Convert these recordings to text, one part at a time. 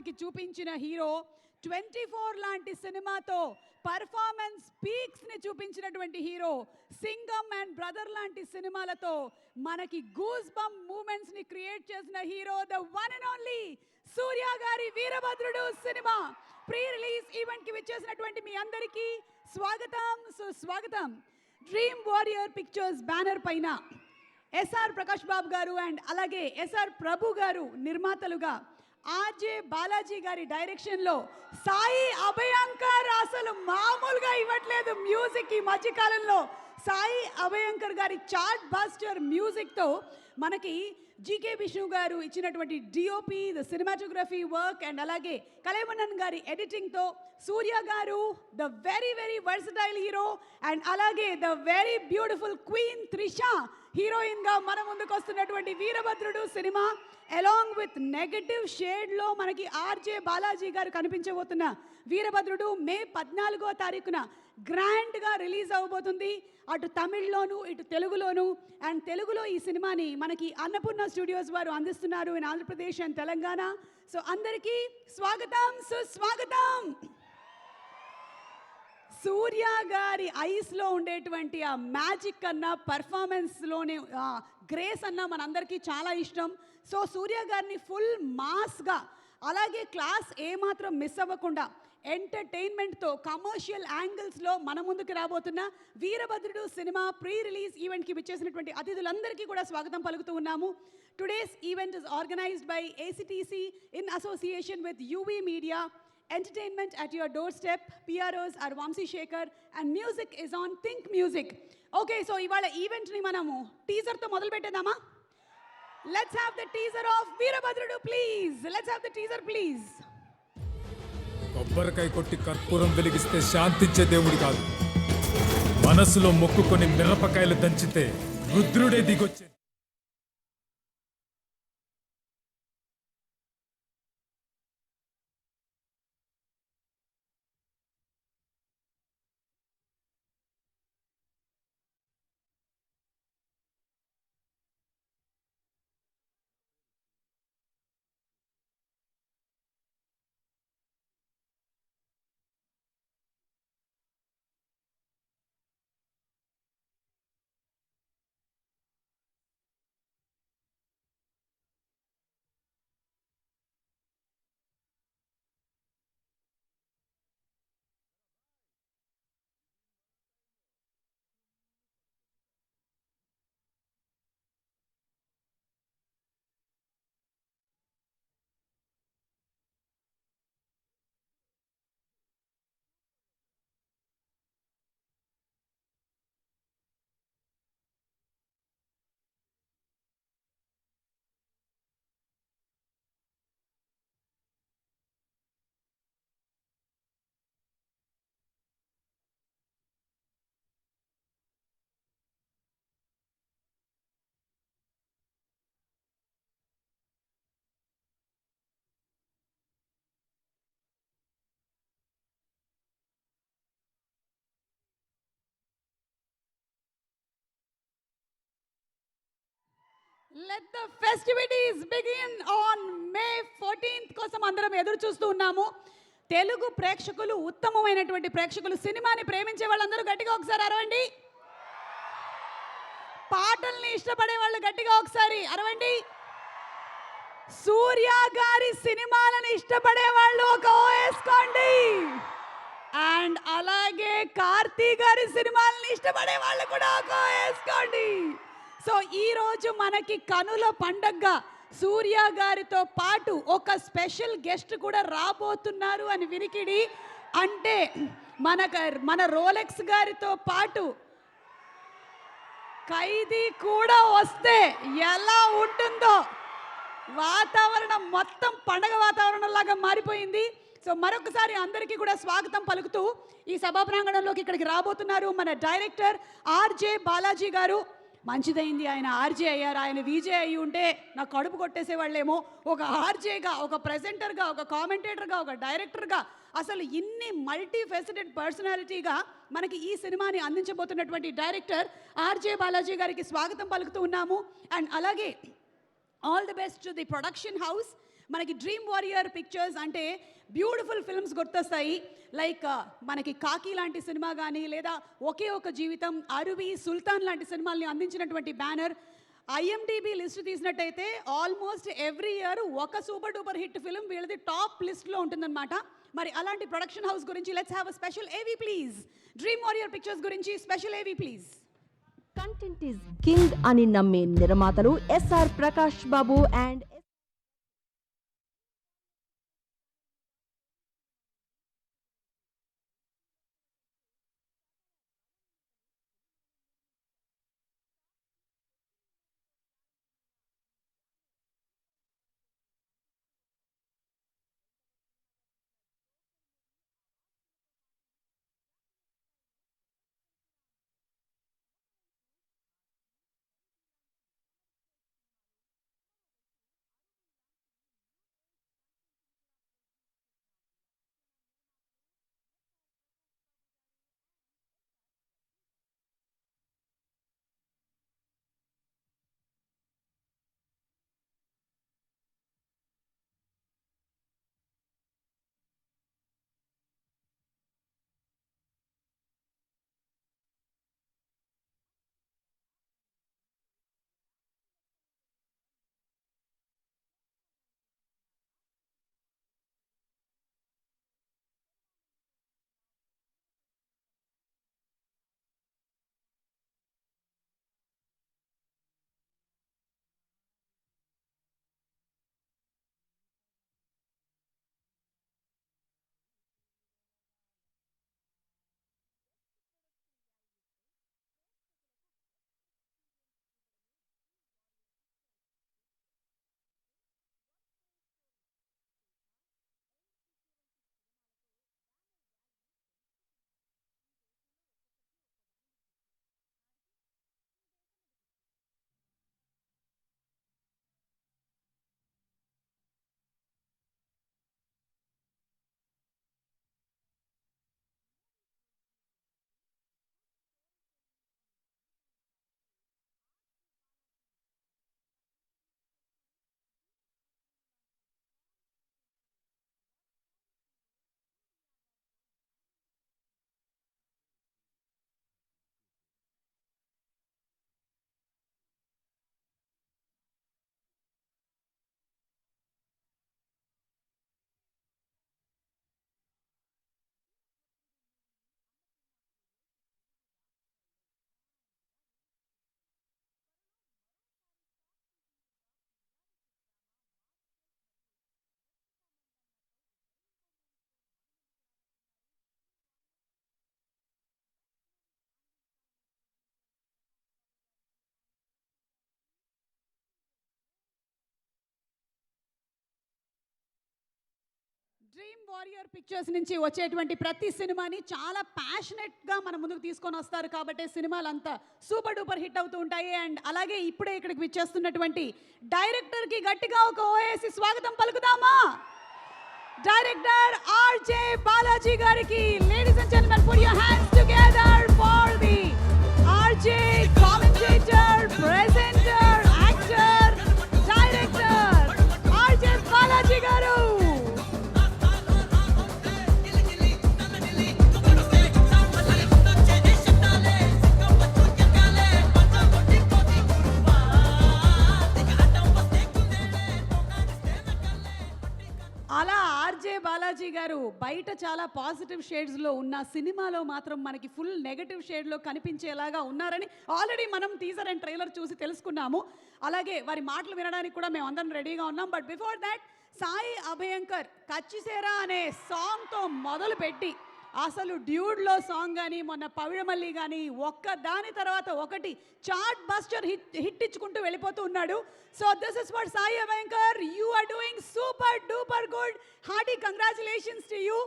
మనకి చూపించిన హీరో 24 లాంటి సినిమాతో పర్ఫార్మెన్స్ పీక్స్ని చూపించినటువంటి హీరో, సింగమ్ అండ్ బ్రదర్ లాంటి సినిమాలతో మనకి గూస్ బంప్ మూమెంట్స్ని క్రియేట్ చేసిన hero, the one and only Suriya గారి వీరభద్రుడు సినిమా ప్రీ రిలీజ్ ఈవెంట్కి విచ్చేసినటువంటి మీ అందరికీ స్వాగతం సుస్వాగతం. డ్రీమ్ వారియర్ పిక్చర్స్ బ్యానర్ పైన ఎస్ఆర్ ప్రకాష్ బాబు గారు అండ్ అలాగే ఎస్ఆర్ ప్రభు గారు నిర్మాతలుగా, ఆర్జే బాలాజీ గారి డైరెక్షన్లో సాయి అభయంకర్ అసలు మామూలుగా ఇవ్వట్లేదు మ్యూజిక్. ఈ మధ్యకాలంలో సాయి అభయంకర్ గారి చార్ట్ బస్టర్ మ్యూజిక్తో మనకి జీకే విష్ణు గారు ఇచ్చినటువంటి DOP, the cinematography work and అలాగే కలైమన్నన్ గారి ఎడిటింగ్తో సూర్య గారు the very very versatile hero and అలాగే the very beautiful queen Trisha హీరోయిన్గా మన ముందుకు వస్తున్నటువంటి Veerabhadrudu cinema, along with negative షేడ్లో మనకి ఆర్జే బాలాజీ గారు కనిపించబోతున్న వీరభద్రుడు మే 14వ తారీఖున గ్రాండ్గా రిలీజ్ అవ్వబోతుంది. అటు తమిళ్లోను ఇటు తెలుగులోను. అండ్ తెలుగులో ఈ సినిమాని మనకి అన్నపూర్ణ స్టూడియోస్ వారు అందిస్తున్నారు in Andhra Pradesh and Telangana. So అందరికీ స్వాగతం సుస్వాగతం. సూర్య గారి ఐస్లో ఉండేటువంటి ఆ మ్యాజిక్ అన్న, పర్ఫార్మెన్స్లోనే గ్రేస్ అన్న మనందరికీ చాలా ఇష్టం. సో సూర్య గారిని ఫుల్ మాస్గా, అలాగే క్లాస్ ఏమాత్రం మిస్ అవ్వకుండా ఎంటర్టైన్మెంట్తో కమర్షియల్ యాంగిల్స్లో మన ముందుకు రాబోతున్న వీరభద్రుడు సినిమా ప్రీ రిలీజ్ ఈవెంట్కి విచ్చేసినటువంటి అతిథులందరికీ కూడా స్వాగతం పలుకుతూ ఉన్నాము. Today's event is organised by ఏసీటీసీ in association with UV media. Entertainment at your doorstep. PROs are Vamsi Shekhar and music is on Think Music. Okay, so ఇవాళ ఈవెంట్ని మనము టీజర్తో మొదలు పెట్టేద్దామా? Let's have the teaser of Veerabhadrudu please. Let's have the teaser please. కొబ్బరికాయ కొట్టి కర్పూరం వెలిగిస్తే శాంతించే దేవుడు కాదు, మనసులో మొక్కుకొని మిరపకాయలు దంచితే రుద్రుడే దిగొచ్చే. Let the festivities begin on May 14th కోసం అందరం ఎదురు చూస్తూ ఉన్నాము. తెలుగు ప్రేక్షకులు, ఉత్తమమైనటువంటి ప్రేక్షకులు, సినిమాని ప్రేమించే వాళ్ళందరూ గట్టిగా ఒకసారి అరవండి. పాటల్ని ఇష్టపడే వాళ్ళు గట్టిగా ఒకసారి అరవండి. సూర్య గారి సినిమాలను ఇష్టపడే వాళ్ళు ఒక ఓ వేసుకోండి. అండ్ అలాగే కార్తీక్ గారి సినిమాలను ఇష్టపడే వాళ్ళు కూడా ఒక ఓ వేసుకోండి. సో ఈరోజు మనకి కనుల పండగగా సూర్య గారితో పాటు ఒక స్పెషల్ గెస్ట్ కూడా రాబోతున్నారు అని వినికిడి. అంటే మన రోలెక్స్ గారితో పాటు ఖైదీ కూడా వస్తే ఎలా ఉంటుందో, వాతావరణం మొత్తం పండగ వాతావరణం లాగా మారిపోయింది. సో మరొకసారి అందరికీ కూడా స్వాగతం పలుకుతూ ఈ సభా ప్రాంగణంలోకి ఇక్కడికి రాబోతున్నారు మన డైరెక్టర్ ఆర్జే బాలాజీ గారు. మంచిదైంది ఆయన ఆర్జే అయ్యారు. ఆయన విజే అయ్యి ఉంటే నాకు కడుపు కొట్టేసేవాళ్ళేమో. ఒక ఆర్జేగా, ఒక ప్రెజెంటర్గా, ఒక కామెంటేటర్గా, ఒక డైరెక్టర్గా, అసలు ఇన్ని మల్టీ ఫెసిటెడ్ పర్సనాలిటీగా మనకి ఈ సినిమాని అందించబోతున్నటువంటి డైరెక్టర్ ఆర్జే బాలాజీ గారికి స్వాగతం పలుకుతూ ఉన్నాము. అండ్ అలాగే all the best to the production house. మనకి డ్రీమ్ వారియర్ పిక్చర్స్ అంటే బ్యూటిఫుల్ ఫిల్మ్స్ గుర్తొస్తాయి. లైక్ మనకి కాకి లాంటి సినిమా కానీ, లేదా ఒకే ఒక జీవితం, అరువి, సుల్తాన్ లాంటి సినిమాల్ని అందించినటువంటి బ్యానర్. ఐఎండిబి లిస్ట్ తీసినట్టయితే ఆల్మోస్ట్ ఎవ్రీ ఇయర్ ఒక సూపర్ డూపర్ హిట్ ఫిల్మ్ వీళ్ళది టాప్ లిస్ట్లో ఉంటుందన్నమాట. మరి అలాంటి ప్రొడక్షన్ హౌస్ గురించి let's have a special AV please. Dream Warrior Pictures గురించి special AV please. Content is king అని నమ్మే నిర్మాతలు SR Prakash Babu and Dream Warrior Pictures నుంచి వచ్చేటువంటి ప్రతి సినిమాని చాలా ప్యాషనెట్గా మన ముందుకు తీసుకొని వస్తారు కాబట్టి సినిమాలు అంతా సూపర్ డూపర్ హిట్ అవుతూ ఉంటాయి. అండ్ అలాగే ఇప్పుడే ఇక్కడికి విచ్చేస్తున్నటువంటి డైరెక్టర్కి గట్టిగా ఒక ఓఏసి స్వాగతం పలుకుదామా? డైరెక్టర్ ఆర్జే బాలాజీ గారికి ladies and gentlemen put your hands together for the RJ commentator, presenter, actor, director RJ Balaji గారు. అలా ఆర్జే బాలాజీ గారు బయట చాలా పాజిటివ్ షేడ్స్లో ఉన్న సినిమాలో మాత్రం మనకి ఫుల్ నెగటివ్ షేడ్లో కనిపించేలాగా ఉన్నారని ఆల్రెడీ మనం టీజర్ అండ్ ట్రైలర్ చూసి తెలుసుకున్నాము. అలాగే వారి మాటలు వినడానికి కూడా మేము అందరం రెడీగా ఉన్నాం. But before that Sai Abhyankar Katchi Sera అనే సాంగ్తో మొదలుపెట్టి అసలు డ్యూడ్లో సాంగ్ కానీ, మొన్న పవిഴమల్లి కానీ ఒక్క దాని తర్వాత ఒకటి చార్ట్ బస్టర్ హిట్ ఇచ్చుకుంటూ వెళ్ళిపోతూ ఉన్నాడు. So this is for Sai Abhyankar. You are doing super duper good. Hearty congratulations to you.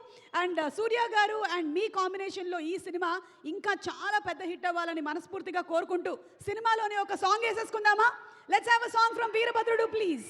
And Suriya గారు అండ్ మీ కాంబినేషన్లో ఈ సినిమా ఇంకా చాలా పెద్ద హిట్ అవ్వాలని మనస్ఫూర్తిగా కోరుకుంటూ సినిమాలోనే ఒక సాంగ్ వేసేసుకుందామా? Let's have a song from Veerabhadrudu please.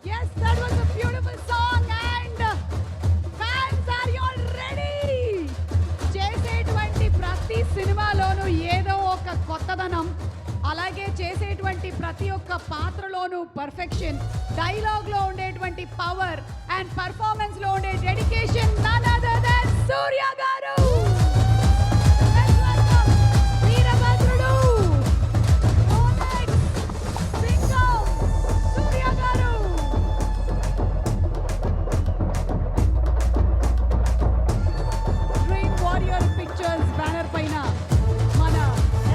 Yes, that was a beautiful song and fans, are you all ready? చేసేటువంటి ప్రతి సినిమాలోనూ ఏదో ఒక కొత్తదనం, అలాగే చేసేటువంటి ప్రతి ఒక్క పాత్రలోనూ పర్ఫెక్షన్, డైలాగ్లో ఉండేటువంటి పవర్ అండ్ పర్ఫార్మెన్స్లో ఉండే డెడికేషన్ none other than సూర్య గారు. Let's welcome Veerabhadrudu, Rolex, Singam, సూర్య గారు. డ్రీమ్ వారియర్ పిక్చర్స్ బ్యానర్ పైన మన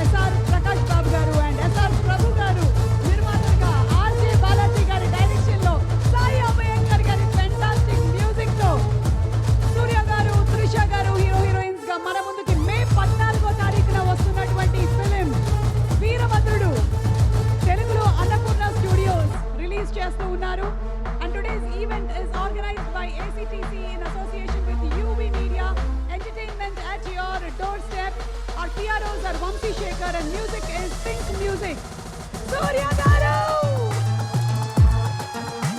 ఎస్ఆర్ ప్రకాష్ బాబు గారు అండ్ ఎస్ఆర్ ప్రభు గారు నిర్మాతలుగా, ఆర్జే బాలాజీ గారి డైరెక్షన్ లో, సాయి అభయంకర్ గారి ఫెంటాస్టిక్ మ్యూజిక్ తో సూర్య గారు, త్రిష గారు హీరో హీరోయిన్స్ గా మన ముందుకి మే 14వ తారీఖున వస్తున్నటువంటి ఫిలిం వీరభద్రుడు తెలుగులో అన్నపూర్ణ స్టూడియోస్ రిలీజ్ చేస్తూ ఉన్నారు. And today's event is organised by ACTC in association with UV Media Entertainment at your doorstep. Our PROs are Vamsi Shekhar and music is Think Music. Surya Garu!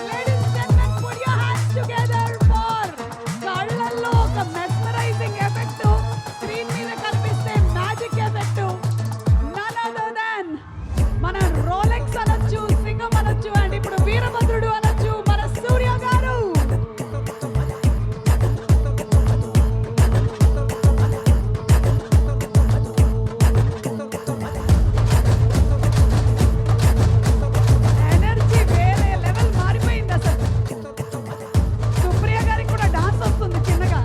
Ladies and gentlemen, put your hands together for కళ్ళల్లో ఒక mesmerizing effect, screen మీద కనిపిస్తే magic effect. None other than మన Rolex అనొచ్చు, సింగం అనొచ్చు and ఇప్పుడు వీరభద్రుడు అనొచ్చు మన సూర్య గారు. ఎనర్జీ వేరే లెవెల్ మారిపోయింది అసలు. సుప్రియ గారికి కూడా డాన్స్ వస్తుంది చిన్నగా.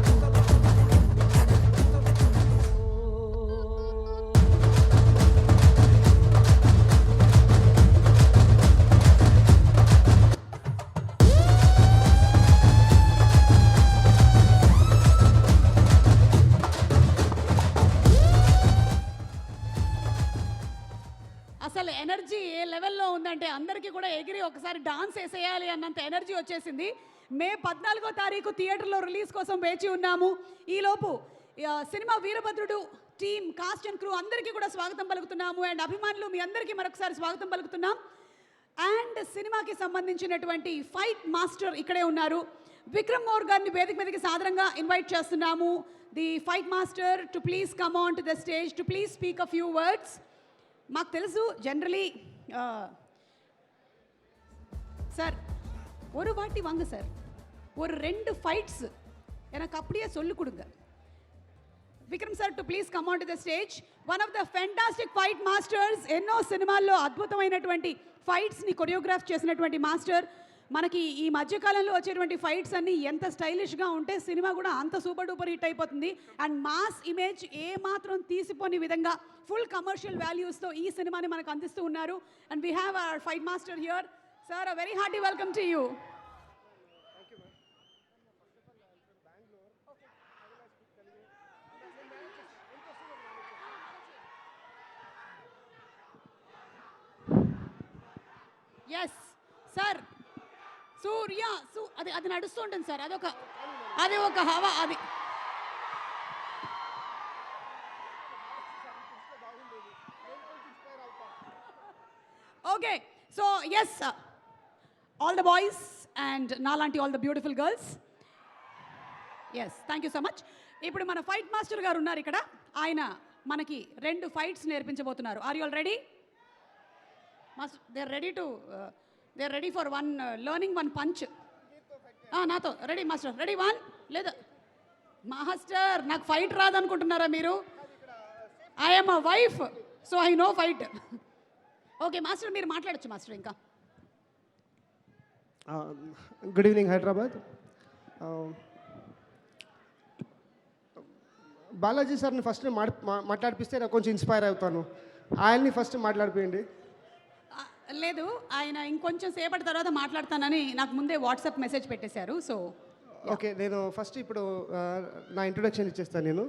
అసలు ఎనర్జీ ఏ లెవెల్లో ఉందంటే అందరికీ కూడా ఎగిరి ఒకసారి డాన్స్ వేసేయాలి అన్నంత ఎనర్జీ వచ్చేసింది. మే 14వ తారీఖు థియేటర్లో రిలీజ్ కోసం వేచి ఉన్నాము. ఈలోపు cinema Veerabhadrudu team, cost and crew అందరికీ కూడా స్వాగతం పలుకుతున్నాము. అండ్ అభిమానులు మీ అందరికీ మరొకసారి స్వాగతం పలుకుతున్నాం. అండ్ సినిమాకి సంబంధించినటువంటి ఫైట్ మాస్టర్ ఇక్కడే ఉన్నారు. విక్రమ్ మోర్ గారిని వేదిక మీదకి సాదరంగా ఇన్వైట్ చేస్తున్నాము. The fight master to please come on to the stage to please speak a few words. మాకు తెలుసు జనరలీ சார் ஒரு வாட்டி வாங்க சார், ஒரு 2 ஃபைட்ஸ் எனக்கு அப்படியே சொல்லி கொடுங்க. Vikram sir to please come on to the stage. One of the fantastic fight masters, ఎన్నో సినిమాల్లో అద్భుతమైనటువంటి ఫైట్స్ని కొరియోగ్రాఫ్ చేసినటువంటి మాస్టర్. మనకి ఈ మధ్యకాలంలో వచ్చేటువంటి ఫైట్స్ అన్నీ ఎంత స్టైలిష్గా ఉంటే సినిమా కూడా అంత సూపర్ డూపర్ హిట్ అయిపోతుంది. అండ్ మాస్ ఇమేజ్ ఏ మాత్రం తీసిపోని విధంగా ఫుల్ కమర్షియల్ వాల్యూస్తో ఈ సినిమాని మనకు అందిస్తూ ఉన్నారు. And we have our fight master here. Sir, a very hearty welcome to you. Yes sir, Suriya అది అది నడుస్తూ ఉంటుంది సార్, అది ఒక హవా అది. Okay, so yes all the boys and నాలాంటి all the beautiful girls, yes thank you so much. ఇప్పుడు మన ఫైట్ మాస్టర్ గారు ఉన్నారు ఇక్కడ. ఆయన మనకి 2 ఫైట్స్ నేర్పించబోతున్నారు. Are you all ready? They are ready for one learning one punch. నాతో రెడీ మాస్టర్? రెడీ 1 లేదా మాస్టర్? నాకు ఫైట్ రాదనుకుంటున్నారా మీరు? I'm a wife, so I no fight. Okay master, మీరు మాట్లాడచ్చు మాస్టర్. ఇంకా గుడ్ ఈవినింగ్ హైదరాబాద్. బాలాజీ సార్ని ఫస్ట్ మాట్లాడిపిస్తే నాకు కొంచెం ఇన్స్పైర్ అవుతాను. ఆయన్ని ఫస్ట్ మాట్లాడిపోయింది. లేదు, ఆయన ఇంకొంచెం సేపటి తర్వాత మాట్లాడతానని నాకు ముందే వాట్సాప్ మెసేజ్ పెట్టేశారు. సో ఓకే, నేను ఫస్ట్ ఇప్పుడు నా ఇంట్రొడక్షన్ ఇచ్చేస్తాను. నేను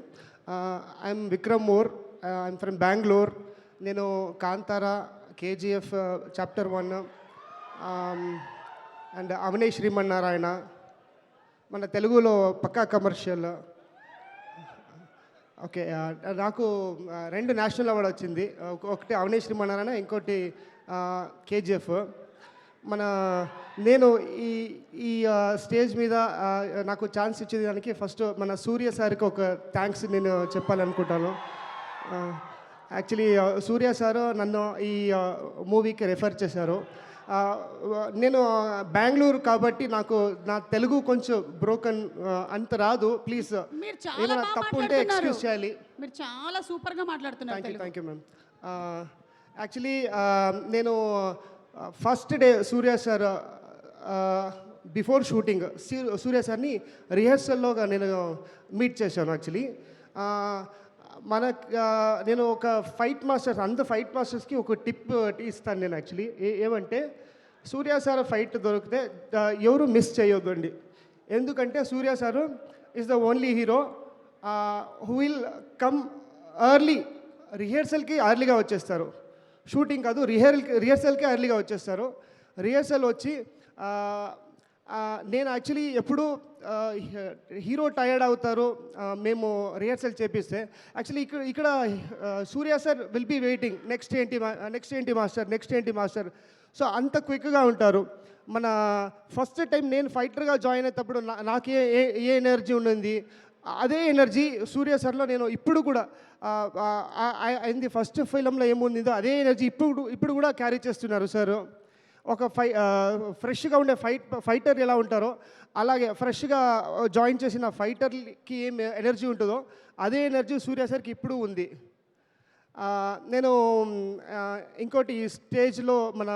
I'm Vikram more, I'm from Bengaluru. నేను కాంతారా, KGF చాప్టర్ 1 అండ్ అవనీ శ్రీమన్నారాయణ, మన తెలుగులో పక్కా కమర్షియల్. ఓకే, నాకు 2 నేషనల్ అవార్డు వచ్చింది. ఒకటి అవనీ శ్రీమన్నారాయణ, ఇంకోటి KGF. నేను ఈ ఈ స్టేజ్ మీద నాకు ఛాన్స్ ఇచ్చేదానికి ఫస్ట్ మన సూర్య సార్కి ఒక థ్యాంక్స్ నేను చెప్పాలనుకుంటాను. యాక్చువల్లీ సూర్య సారు నన్ను ఈ మూవీకి రెఫర్ చేశారు. నేను బెంగళూరు కాబట్టి నాకు నా తెలుగు కొంచెం బ్రోకన్ అంత రాదు. ప్లీజ్ మీరు చాలా ఏమైనా బాగా తప్పు ఉంటే ఎక్స్క్యూజ్ చేయాలి. మీరు చాలా సూపర్గా మాట్లాడుతున్నారు. Thank you ma'am. యాక్చువల్లీ నేను ఫస్ట్ డే సూర్య సార్ బిఫోర్ షూటింగ్ సూర్య సార్ని రిహర్సల్లోగా నేను మీట్ చేశాను. యాక్చువల్లీ నేను ఒక ఫైట్ మాస్టర్స్ ఫైట్ మాస్టర్స్కి ఒక టిప్ ఇస్తాను నేను. యాక్చువల్లీ ఏమంటే సూర్య సార్ ఫైట్ దొరికితే ఎవరు మిస్ చేయొద్దండి. ఎందుకంటే Suriya sir is the only hero who will come early. రిహర్సల్కి ఎర్లీగా వచ్చేస్తారు, షూటింగ్ కాదు రిహర్సల్కి ఎర్లీగా వచ్చేస్తారు. రిహర్సల్ వచ్చి నేను యాక్చువల్లీ ఎప్పుడు హీరో టయర్డ్ అవుతారు మేము రిహర్సల్ చేపిస్తే. యాక్చువల్లీ ఇక్కడ సూర్య sir will be waiting next ఏంటి మాస్టర్. సో అంత క్విక్గా ఉంటారు. మన ఫస్ట్ టైం నేను ఫైటర్గా జాయిన్ అయ్యేటప్పుడు నాకు ఏ ఎనర్జీ ఉండింది అదే ఎనర్జీ సూర్య సార్లో నేను ఇప్పుడు కూడా అయింది. ఫస్ట్ ఫిలంలో ఏముందో అదే ఎనర్జీ ఇప్పుడు కూడా క్యారీ చేస్తున్నారు సార్. ఒక ఫ్రెష్గా ఉండే ఫైటర్ ఎలా ఉంటారో అలాగే ఫ్రెష్గా జాయిన్ చేసిన ఫైటర్కి ఏం ఎనర్జీ ఉంటుందో అదే ఎనర్జీ సూర్య సార్కి ఇప్పుడు ఉంది. నేను ఇంకోటి ఈ స్టేజ్లో మన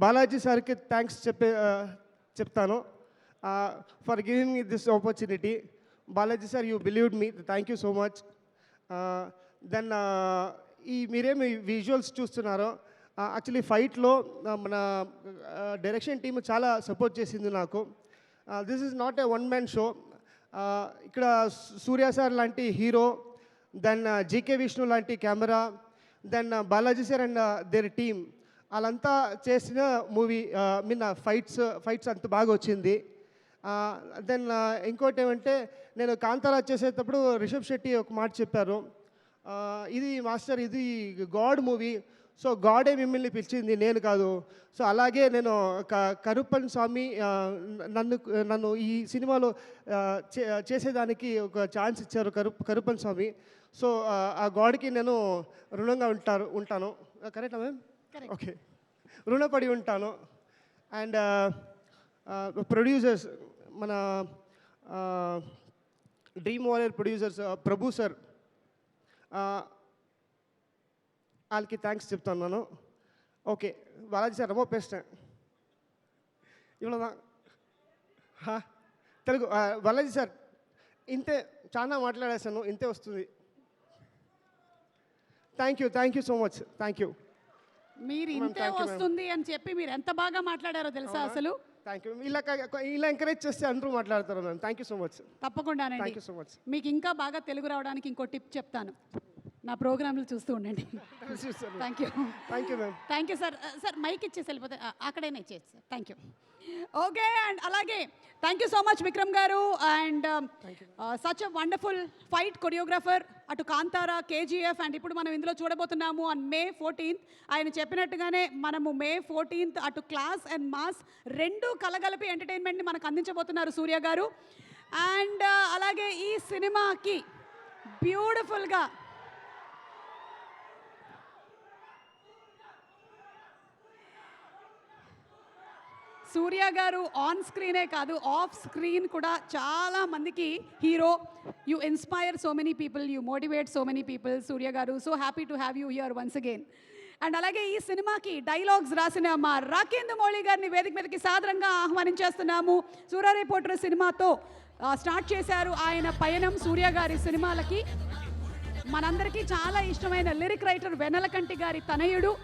బాలాజీ సార్కి థ్యాంక్స్ చెప్తాను for giving me this opportunity. Balaji sir, you believed me, thank you so much. Then మీరేమి విజువల్స్ చూస్తున్నారో యాక్చువల్లీ ఫైట్లో మన డైరెక్షన్ టీమ్ చాలా సపోర్ట్ చేసింది నాకు. This is not a one man show. ఇక్కడ సూర్య సార్ లాంటి హీరో, దెన్ జీకే విష్ణు లాంటి camera, then Balaji sir and their team వాళ్ళంతా చేసిన మూవీ ఫైట్స్ అంత బాగా వచ్చింది. దెన్ ఇంకోటి ఏమంటే నేను కాంతారా చేసేటప్పుడు రిషబ్ శెట్టి ఒక మాట చెప్పారు, ఇది మాస్టర్ ఇది గాడ్ మూవీ, సో గాడే మిమ్మల్ని పిలిచింది నేను కాదు. సో అలాగే నేను కరుప్పన్ స్వామి నన్ను ఈ సినిమాలో చేసేదానికి ఒక ఛాన్స్ ఇచ్చారు కరుప్పన్ స్వామి. సో ఆ గాడ్కి నేను రుణంగా ఉంటాను. కరెక్టా మ్యామ్? ఓకే, రుణపడి ఉంటాను. అండ్ ప్రొడ్యూసర్స్ మన డ్రీమ్ వారియర్ ప్రొడ్యూసర్స్ ప్రభు సార్, వాళ్ళకి థ్యాంక్స్ చెప్తున్నాను. ఓకే, బాలాజీ సార్ ரொம்ப பேசிட்டேன், ఇవ్వదా తెలుగు. బాలాజీ సార్ ఇంతే, చాలా మాట్లాడేశాను, ఇంతే వస్తుంది. Thank you so much. Thank you. మీరు ఇంతే వస్తుంది అని చెప్పి మీరు ఎంత బాగా మాట్లాడారో తెలుసా అసలు. Thank you. ఇలా ఎంకరేజ్ చేస్తే అందరూ మాట్లాడతారు ma'am. Thank you so much. తప్పకుండానండి. Thank you so much. మీకు ఇంకా బాగా తెలుగు రావడానికి ఇంకో టిప్ చెప్తాను, నా ప్రోగ్రాంలు చూస్తూ ఉండండి. Thank you ma'am. Thank you sir. Sir mike ఇచ్చేసి వెళ్ళిపోతే అక్కడైనా ఇచ్చేసి సార్. Thank you. ఓకే, అండ్ అలాగే thank you so much Vikram గారు. And such a wonderful fight choreographer, అటు కాంతారా, కేజీఎఫ్, అండ్ ఇప్పుడు మనం ఇందులో చూడబోతున్నాము ఆన్ May 14th. ఆయన చెప్పినట్టుగానే మనము May 14th అటు క్లాస్ అండ్ మాస్ రెండు కలగలిపి ఎంటర్టైన్మెంట్ని మనకు అందించబోతున్నారు సూర్య గారు. అండ్ అలాగే ఈ సినిమాకి బ్యూటిఫుల్గా సూర్య గారు ఆన్ స్క్రీనే కాదు ఆఫ్ స్క్రీన్ కూడా చాలా మందికి hero. You inspire so many people, you motivate so many people Suriya గారు. So happy to have you here once again. And అలాగే ఈ సినిమాకి డైలాగ్స్ రాసిన మా రాకేంద్ర మౌళి గారిని వేదిక మీదకి సాదరంగా ఆహ్వానించేస్తున్నాము. సూర్య రిపోర్టర్ సినిమాతో స్టార్ట్ చేశారు ఆయన పయనం సూర్య గారి సినిమాలకి. మనందరికీ చాలా ఇష్టమైన లిరిక్ రైటర్ వెన్నెలకంటి గారి తనయుడు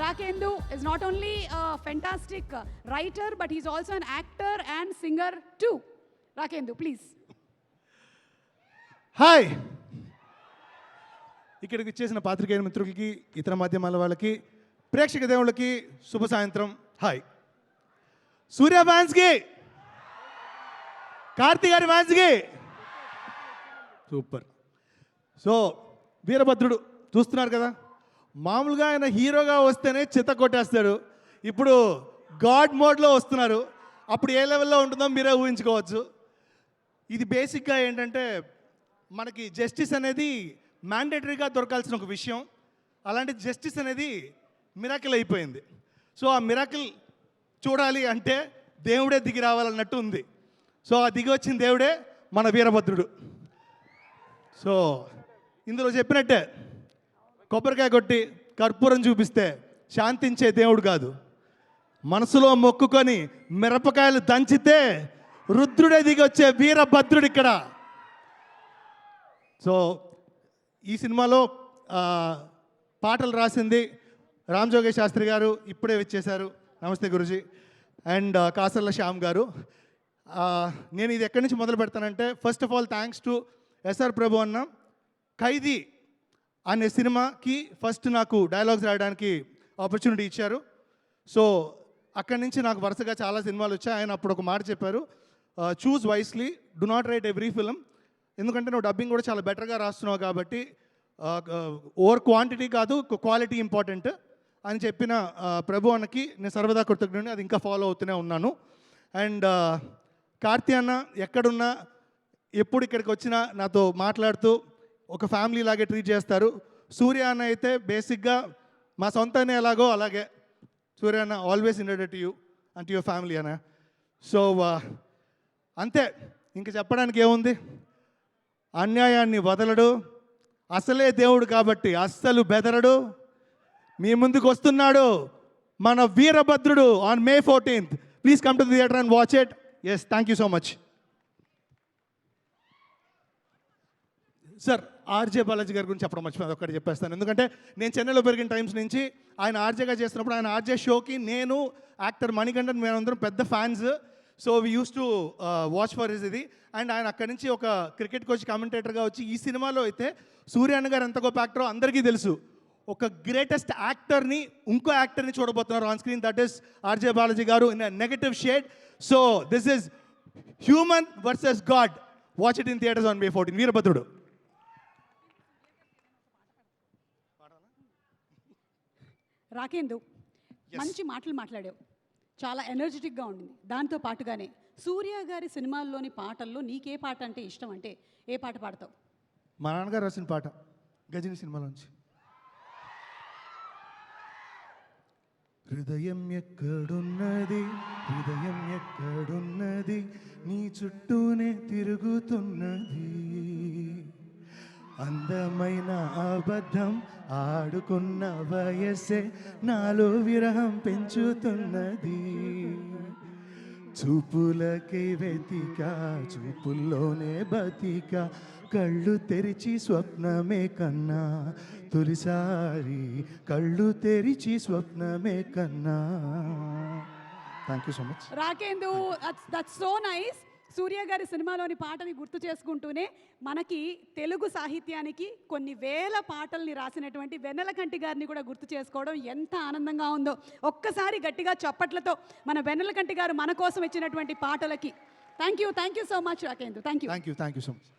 Rakendu is not only a fantastic writer, but he's also an actor and singer too. Rakendu, please. Hi, ఇక్కడికి చేసిన పాత్రికేయ మిత్రులకి, ఇతర మాధ్యమాల వాళ్ళకి, ప్రేక్షక దేవుళ్ళకి శుభ సాయంత్రం. హాయ్. సూర్య ఫ్యాన్స్కి, కార్తీ గారి ఫ్యాన్స్కి సూపర్. సో వీరభద్రుడు చూస్తున్నారు కదా, మామూలుగా ఆయన హీరోగా వస్తేనే చిత్త కొట్టేస్తాడు. ఇప్పుడు గాడ్ మోడ్లో వస్తున్నారు. అప్పుడు ఏ లెవెల్లో ఉంటుందో మీరే ఊహించుకోవచ్చు. ఇది బేసిక్గా ఏంటంటే మనకి జస్టిస్ అనేది మ్యాండేటరీగా దొరకాల్సిన ఒక విషయం. అలాంటి జస్టిస్ అనేది మిరాకిల్ అయిపోయింది. సో ఆ మిరాకిల్ చూడాలి అంటే దేవుడే దిగి రావాలన్నట్టు ఉంది. సో ఆ దిగి వచ్చిన దేవుడే మన వీరభద్రుడు. సో ఇందులో చెప్పినట్టే కొబ్బరికాయ కొట్టి కర్పూరం చూపిస్తే శాంతించే దేవుడు కాదు, మనసులో మొక్కుకొని మిరపకాయలు దంచితే రుద్రుడే దిగి వచ్చే వీరభద్రుడు ఇక్కడ. సో ఈ సినిమాలో పాటలు రాసింది రామ్ జోగేష్ శాస్త్రి గారు, ఇప్పుడే వచ్చేశారు. నమస్తే గురుజీ. అండ్ కాసర్ల శ్యామ్ గారు. నేను ఇది ఎక్కడి నుంచి మొదలు పెడతానంటే, first of all thanks to SR Prabhu అన్న. ఖైదీ అనే సినిమాకి ఫస్ట్ నాకు డైలాగ్స్ రాయడానికి ఆపర్చునిటీ ఇచ్చారు. సో అక్కడి నుంచి నాకు వరుసగా చాలా సినిమాలు వచ్చాయి. ఆయన అప్పుడు ఒక మాట చెప్పారు, choose wisely, do not right every film. ఎందుకంటే నువ్వు డబ్బింగ్ కూడా చాలా బెటర్గా రాస్తున్నావు కాబట్టి ఓవర్ క్వాంటిటీ కాదు, క్వాలిటీ ఇంపార్టెంట్ అని చెప్పిన ప్రభు అన్నకి నేను సర్వదా కృతజ్ఞుడిని. అది ఇంకా ఫాలో అవుతూనే ఉన్నాను. అండ్ కార్తీ అన్న ఎక్కడున్నా ఎప్పుడు ఇక్కడికి వచ్చినా నాతో మాట్లాడుతూ ఒక ఫ్యామిలీ లాగే ట్రీట్ చేస్తారు. సూర్య అన్న అయితే బేసిక్గా మా సొంతనే ఎలాగో అలాగే సూర్య అన్న always indebted to you and to your family అన్న. సో అంతే, ఇంక చెప్పడానికి ఏముంది. అన్యాయాన్ని వదలడు, అసలే దేవుడు కాబట్టి అస్సలు బెదరడు. మీ ముందుకు వస్తున్నాడు మన Veerabhadrudu on May 14th. Please come to the theatre and watch it. Yes, thank you so much. Sir, RJ Balaji గారి గురించి చెప్పడం మర్చిపోయింది, ఒక్కటి చెప్పేస్తాను. ఎందుకంటే నేను చెన్నైలో పెరిగిన టైమ్స్ నుంచి ఆయన ఆర్జేగా చేస్తున్నప్పుడు ఆయన ఆర్జే షోకి నేను యాక్టర్ మణికంఠన్ మేమందరం పెద్ద fans. So we use to watch for his ఇది. అండ్ ఆయన అక్కడి నుంచి ఒక క్రికెట్ కోచ్ కామెంటేటర్గా వచ్చి ఈ సినిమాలో అయితే సూర్య అన్న గారు ఎంత గొప్ప యాక్టరో అందరికీ తెలుసు. ఒక గ్రేటెస్ట్ యాక్టర్ని ఇంకో యాక్టర్ని చూడబోతున్నారు on screen, that is RJ Balaji గారు in a negative shade. So this is human versus god. Watch it in theatres on May 14. Veerabhadrudu. Rakendu, మంచి మాటలు మాట్లాడావు, చాలా ఎనర్జెటిక్గా ఉండింది. దాంతో పాటుగానే సూర్య గారి సినిమాల్లోని పాటల్లో నీకే పాట అంటే ఇష్టం, అంటే ఏ పాట పాడతావు? మా నాన్నగారు రాసిన పాట గజని సినిమాలోంచి. హృదయం ఎక్కడున్నది, హృదయం ఎక్కడున్నది, నీ చుట్టూనే తిరుగుతున్నది, అందమైన అబద్ధం ఆడుకున్న వయసే నాలో విరహం పెంచుతున్నది, చూపులకి వెతిక చూపుల్లోనే బతిక, కళ్ళు తెరిచి స్వప్నమే కన్నా, తొలిసారి కళ్ళు తెరిచి స్వప్నమే కన్నా. Thank you so much. Rakendu, that's so nice. Suriya గారి సినిమాలోని పాటని గుర్తు చేసుకుంటూనే మనకి తెలుగు సాహిత్యానికి కొన్ని వేల పాటల్ని రాసినటువంటి వెన్నెలకంటి గారిని కూడా గుర్తు చేసుకోవడం ఎంత ఆనందంగా ఉందో. ఒక్కసారి గట్టిగా చప్పట్లతో మన వెన్నెలకంటి గారు మన కోసం ఇచ్చినటువంటి పాటలకి thank you so much Rakendu. Thank you so much.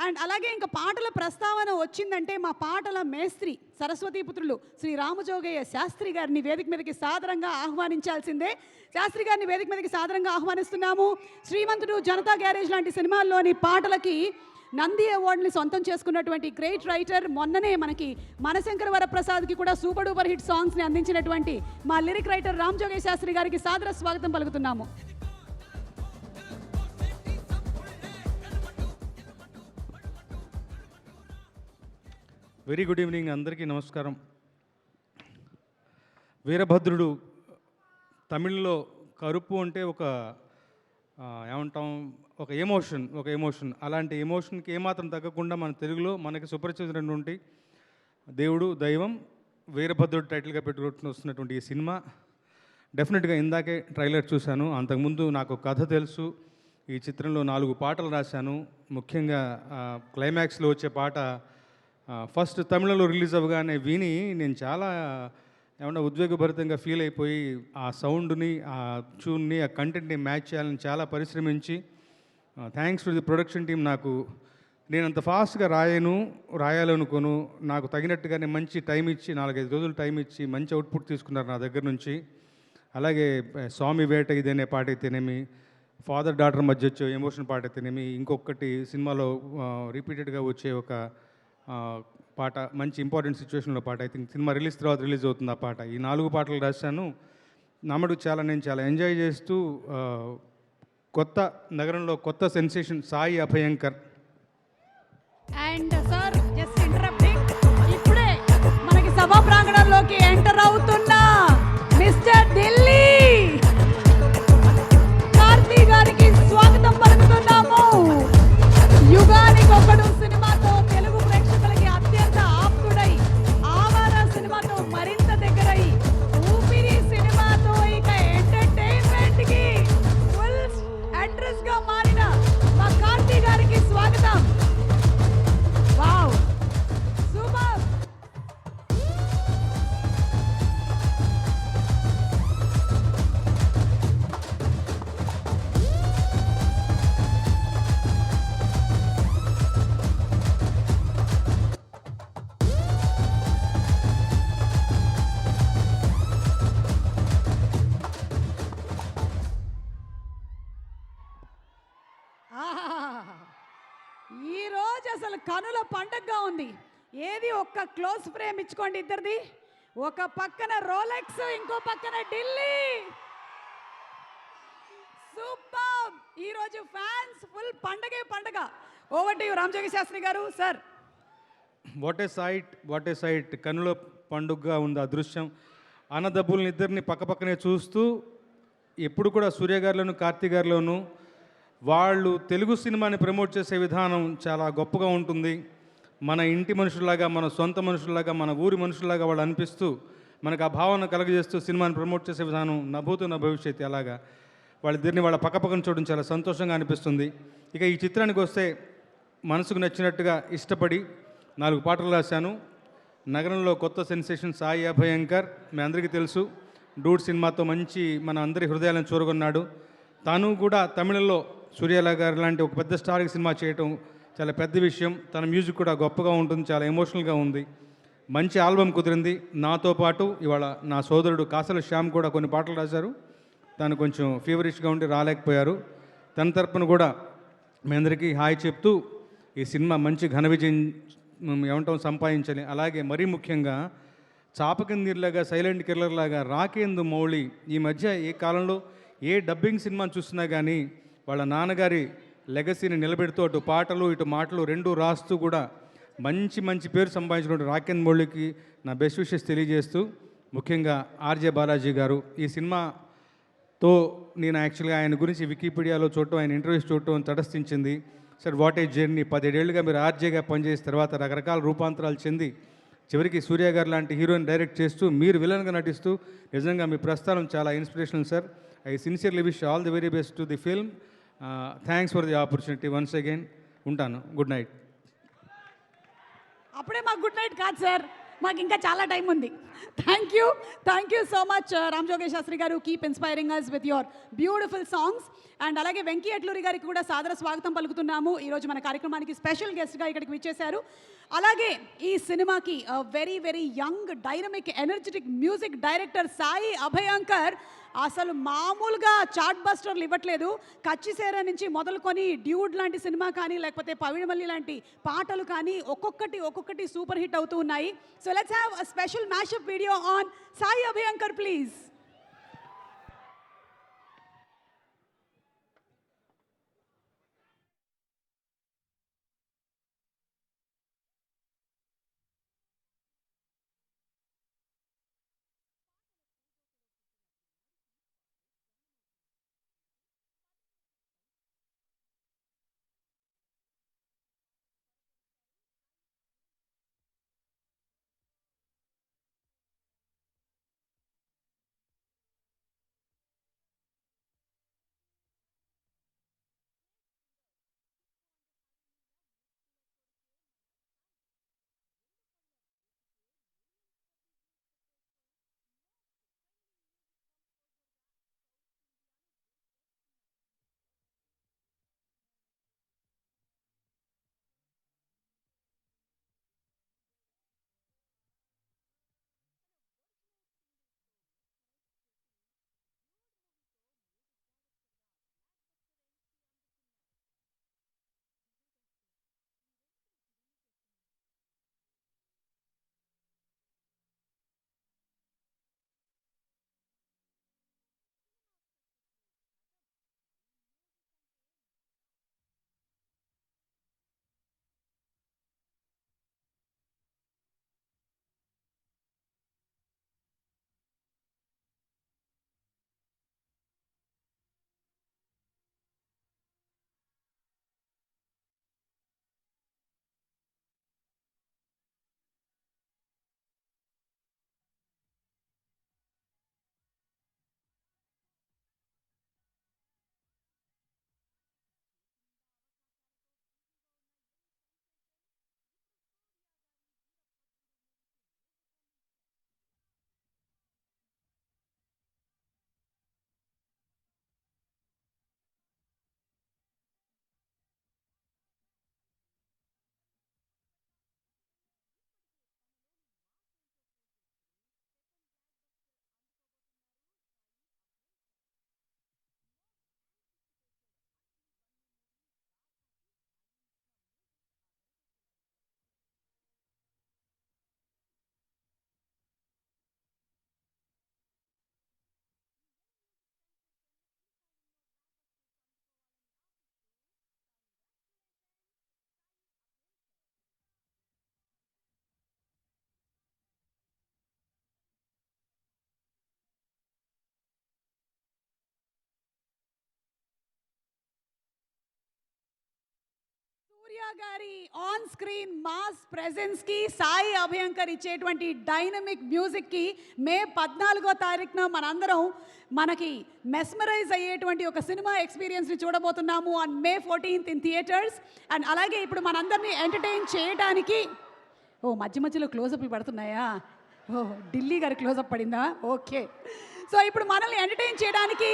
And అలాగే ఇంకా పాటల ప్రస్తావన వచ్చిందంటే మా పాటల మేస్త్రి సరస్వతీపుత్రులు శ్రీ రామజోగయ్య శాస్త్రి గారిని వేదిక మీదకి సాదరంగా ఆహ్వానించాల్సిందే. శాస్త్రి గారిని వేదిక మీదకి సాదరంగా ఆహ్వానిస్తున్నాము. శ్రీమంతుడు, జనతా గ్యారేజ్ లాంటి సినిమాల్లోని పాటలకి నంది అవార్డుని సొంతం చేసుకున్నటువంటి గ్రేట్ రైటర్, మొన్ననే మనకి మనశంకర వరప్రసాద్కి కూడా సూపర్ డూపర్ హిట్ సాంగ్స్ని అందించినటువంటి మా లిరిక్ రైటర్ రామజోగయ్య శాస్త్రి గారికి సాదర స్వాగతం పలుకుతున్నాము. వెరీ గుడ్ ఈవినింగ్, అందరికీ నమస్కారం. వీరభద్రుడు తమిళ్లో కరుపు అంటే ఒక ఏమంటాం, ఒక ఎమోషన్. అలాంటి ఎమోషన్కి ఏమాత్రం తగ్గకుండా మన తెలుగులో మనకి సుపరిచితమైనటువంటి దేవుడు, దైవం, వీరభద్రుడు టైటిల్గా పెట్టుకుంటూ వస్తున్నటువంటి ఈ సినిమా డెఫినెట్గా ఇందాకే ట్రైలర్ చూశాను. అంతకుముందు నాకు కథ తెలుసు. ఈ చిత్రంలో 4 పాటలు రాశాను. ముఖ్యంగా క్లైమాక్స్లో వచ్చే పాట ఫస్ట్ తమిళంలో రిలీజ్ అవ్వగానే విని నేను చాలా ఏమన్నా ఉద్వేగభరితంగా ఫీల్ అయిపోయి ఆ సౌండ్ని, ఆ ట్యూన్ని, ఆ కంటెంట్ని మ్యాచ్ చేయాలని చాలా పరిశ్రమించి, thanks to the production team, నాకు నేను అంత ఫాస్ట్గా రాయాలనుకోను, నాకు తగినట్టుగానే మంచి టైం ఇచ్చి 4-5 రోజులు టైం ఇచ్చి మంచి అవుట్పుట్ తీసుకున్నారు నా దగ్గర నుంచి. అలాగే స్వామి వేట ఇదనే పాట అయితేనేమి, ఫాదర్ డాటర్ మధ్య వచ్చే ఎమోషన్ పాట అయితేనేమి, ఇంకొకటి సినిమాలో రిపీటెడ్గా వచ్చే ఒక ఆ, పాట, మంచి ఇంపార్టెంట్ సిచ్యువేషన్లో పాట, ఐ థింక్ సినిమా రిలీజ్ తర్వాత రిలీజ్ అవుతుంది ఆ పాట. ఈ 4 పాటలు రాశాను. నమ్మడు నేను చాలా ఎంజాయ్ చేస్తూ కొత్త నగరంలో కొత్త sensation Sai Abhyankar. And sir just interrupting, ఇప్పుడే మనకి సభా ప్రాంగణంలోకి ఎంటర్ అవుతున్న మిస్టర్ ఢిల్లీ కార్తీ గారికి స్వాగతం పలుకుతున్నాము. యుగానికొకడు సినిమాతో తెలుగు ప్రేక్షకులకి అత్యంత ఆప్తుడై, ఆవార సినిమాతో మరింత దగ్గరై, ఊపిరి సినిమాతో ఇక ఎంటర్టైన్మెంట్ కి ఫుల్ అడ్రస్ గా మారిన మా కార్తీ గారికి స్వాగతం. Wow, super. ఈ రోజు అసలు కనుల పండగగా ఉంది. ఏది ఒక్క క్లోజ్ ఫ్రేమ్ ఇచ్చుకోండి ఇద్దరిది. ఒక పక్కన రోలెక్స్, ఇంకో పక్కన ఢిల్లీ. సూపర్. ఈ రోజు ఫ్యాన్స్ ఫుల్ పండగే పండగ. Over to you Ramajogi Sastry garu sir. What A site, కన్నుల పండుగగా ఉంది ఆ దృశ్యం. అన్నదబ్బుల్ని ఇద్దరిని పక్కపక్కనే చూస్తూ, ఎప్పుడు కూడా సూర్య గారిలోను కార్తీ గారిలోను వాళ్ళు తెలుగు సినిమాని ప్రమోట్ చేసే విధానం చాలా గొప్పగా ఉంటుంది. మన ఇంటి మనుషుల్లాగా, మన సొంత మనుషుల్లాగా, మన ఊరి మనుషుల్లాగా వాళ్ళు అనిపిస్తూ, మనకు ఆ భావన కలుగజేస్తూ సినిమాని ప్రమోట్ చేసే విధానం నభూతు నా భవిష్యత్తు. అలాగా వాళ్ళిద్దరిని వాళ్ళ పక్కపక్కన చూడడం చాలా సంతోషంగా అనిపిస్తుంది. ఇక ఈ చిత్రానికి వస్తే, మనసుకు నచ్చినట్టుగా ఇష్టపడి 4 పాటలు రాశాను. నగరంలో కొత్త సెన్సేషన్ సాయి అభయంకర్ మీ అందరికీ తెలుసు. డూడ్ సినిమాతో మంచి మన అందరి హృదయాలను చూరగొన్నాడు. తాను కూడా తమిళంలో సూర్యలా గారు లాంటి ఒక పెద్ద స్టార్కి సినిమా చేయటం చాలా పెద్ద విషయం. తన మ్యూజిక్ కూడా గొప్పగా ఉంటుంది, చాలా ఎమోషనల్గా ఉంది. మంచి ఆల్బమ్ కుదిరింది. నాతో పాటు ఇవాళ నా సోదరుడు కాసల శ్యామ్ కూడా కొన్ని పాటలు రాశారు. తను కొంచెం ఫీవరిష్గా ఉండి రాలేకపోయారు. తన తరపున కూడా మీ అందరికీ హాయ్ చెప్తూ, ఈ సినిమా మంచి ఘన విజయం ఏమంటాం సంపాదించాలి. అలాగే మరీ ముఖ్యంగా చాపకిందిలాగా, సైలెంట్ కిల్లర్ లాగా రాకేందు మౌళి ఈ మధ్య ఏ కాలంలో ఏ డబ్బింగ్ సినిమాని చూస్తున్నా కానీ వాళ్ళ నాన్నగారి లెగసీని నిలబెడుతూ అటు పాటలు ఇటు మాటలు రెండు రాస్తూ కూడా మంచి మంచి పేరు సంపాదించినటువంటి రాకేంద్ర మౌళికి నా బెస్ట్ విషెస్ తెలియజేస్తూ, ముఖ్యంగా ఆర్జే బాలాజీ గారు ఈ సినిమాతో నేను యాక్చువల్గా ఆయన గురించి వికీపీడియాలో చూడటం, ఆయన ఇంటర్వ్యూస్ చూడటం తటస్థించింది. Sir what a journey. 17 ఏళ్ళుగా మీరు ఆర్జేగా పనిచేసిన తర్వాత రకరకాల రూపాంతరాలు చెంది చివరికి సూర్య గారు లాంటి హీరోయిన్ డైరెక్ట్ చేస్తూ మీరు విలన్గా నటిస్తూ నిజంగా మీ ప్రస్థానం చాలా inspirational sir. I sincerely wish all the very best to the film. Thanks for the opportunity once again. ఉంటాను. Good night. అప్పుడే మాకు గుడ్ నైట్ కాదు సార్, మాకు ఇంకా చాలా టైం ఉంది. Thank you so much Ramajogi Sastry గారు. Keep inspiring us with your beautiful songs. And అలాగే వెంకీ అట్లూరి గారికి కూడా సాదర స్వాగతం పలుకుతున్నాము. ఈరోజు మన కార్యక్రమానికి స్పెషల్ గెస్ట్గా ఇక్కడికి విచ్చేశారు. అలాగే ఈ సినిమాకి very very young dynamic energetic music director Sai Abhyankar అసలు మామూలుగా చాట్ బస్టర్లు ఇవ్వట్లేదు. కచ్చిసేర నుంచి మొదలుకొని డ్యూడ్ లాంటి సినిమా కానీ, లేకపోతే పవిడమల్లి లాంటి పాటలు కానీ ఒక్కొక్కటి సూపర్ హిట్ అవుతూ ఉన్నాయి. So let's have a special mashup video on Sai Abhyankar please. Suriya గారి ఆన్ స్క్రీన్ మాస్ ప్రెజెన్స్ కి సాయి అభయంకర్ ఇచ్చేటువంటి డైనమిక్ మ్యూజిక్ కి మే 14వ తారీఖున మనందరం మనకి మెస్మరైజ్ అయ్యేటువంటి ఒక సినిమా ఎక్స్పీరియన్స్ ని చూడబోతున్నాము on May 14th in theatres. And అలాగే ఇప్పుడు మనందరినీ ఎంటర్టైన్ చేయడానికి మధ్య మధ్యలో క్లోజప్లు పడుతున్నాయా? ఢిల్లీ గారి క్లోజప్ పడిందా? ఓకే. సో ఇప్పుడు మనల్ని ఎంటర్టైన్ చేయడానికి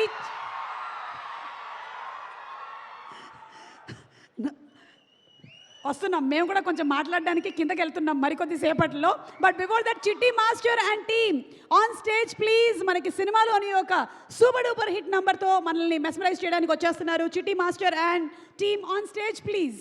వస్తున్నాం, మేము కూడా కొంచెం మాట్లాడడానికి కిందకి వెళ్తున్నాం మరికొద్ది సేపట్లో. బట్ బిఫోర్ దట్ చిట్టి master and team on stage please. మనకి సినిమాలోని ఒక సూపర్ డూపర్ హిట్ నంబర్తో మనల్ని మెస్మరైజ్ చేయడానికి వచ్చేస్తున్నారు. చిట్టి master and team on stage please.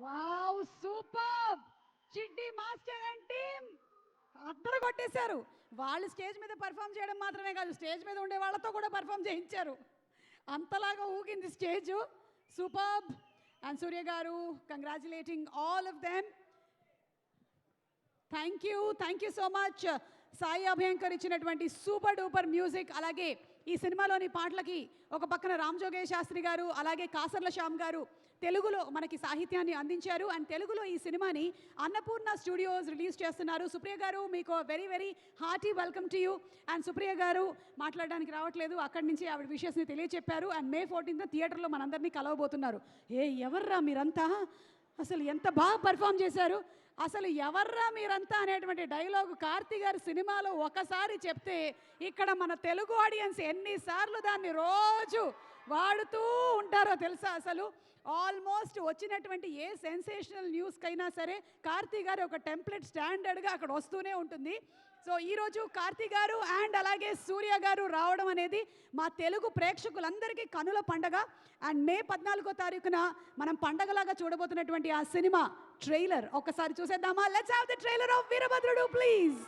Wow super చిట్టి మాస్టర్ అండ్ టీమ్ అందరూ కొట్టేశారు. వాళ్ళు స్టేజ్ మీద పర్ఫామ్ చేయడం మాత్రమే కాదు, స్టేజ్ మీద ఉండే వాళ్ళతో కూడా పర్ఫామ్ చేయించారు. అంతలాగా ఊగింది స్టేజ్. సూపర్. అండ్ సూర్య గారు, congratulating all of them. Thank you so much. Sai Abhyankar ఇచ్చినటువంటి సూపర్ డూపర్ మ్యూజిక్, అలాగే ఈ సినిమాలోని పాటలకి ఒక పక్కన రామ్ జోగేష్ శాస్త్రి గారు, అలాగే కాసర్ల శ్యామ్ గారు తెలుగులో మనకి సాహిత్యాన్ని అందించారు. అండ్ తెలుగులో ఈ సినిమాని అన్నపూర్ణ స్టూడియోస్ రిలీజ్ చేస్తున్నారు. సుప్రియ గారు, మీకు very very hearty welcome to you. And Supriya గారు మాట్లాడడానికి రావట్లేదు, అక్కడి నుంచి ఆవిడ విషయస్ని తెలియచెప్పారు. అండ్ May 14th థియేటర్లో మనందరినీ కలవబోతున్నారు. ఎవర్రా మీరంతా, అసలు ఎంత బాగా పర్ఫామ్ చేశారు, అసలు ఎవర్రా మీరంతా అనేటువంటి డైలాగు కార్తీ గారి సినిమాలో ఒకసారి చెప్తే ఇక్కడ మన తెలుగు ఆడియన్స్ ఎన్నిసార్లు దాన్ని రోజు వాడుతూ ఉంటారో తెలుసా. అసలు ఆల్మోస్ట్ వచ్చినటువంటి ఏ సెన్సేషనల్ న్యూస్కైనా సరే కార్తీ గారు ఒక టెంప్లెట్ స్టాండర్డ్గా అక్కడ వస్తూనే ఉంటుంది. సో ఈరోజు కార్తీ గారు అండ్ అలాగే సూర్య గారు రావడం అనేది మా తెలుగు ప్రేక్షకులందరికీ కనుల పండగ. అండ్ May 14వ తారీఖున మనం పండగలాగా చూడబోతున్నటువంటి ఆ సినిమా ట్రైలర్ ఒక్కసారి చూసేద్దామా? Let's have the trailer of Veerabhadrudu please.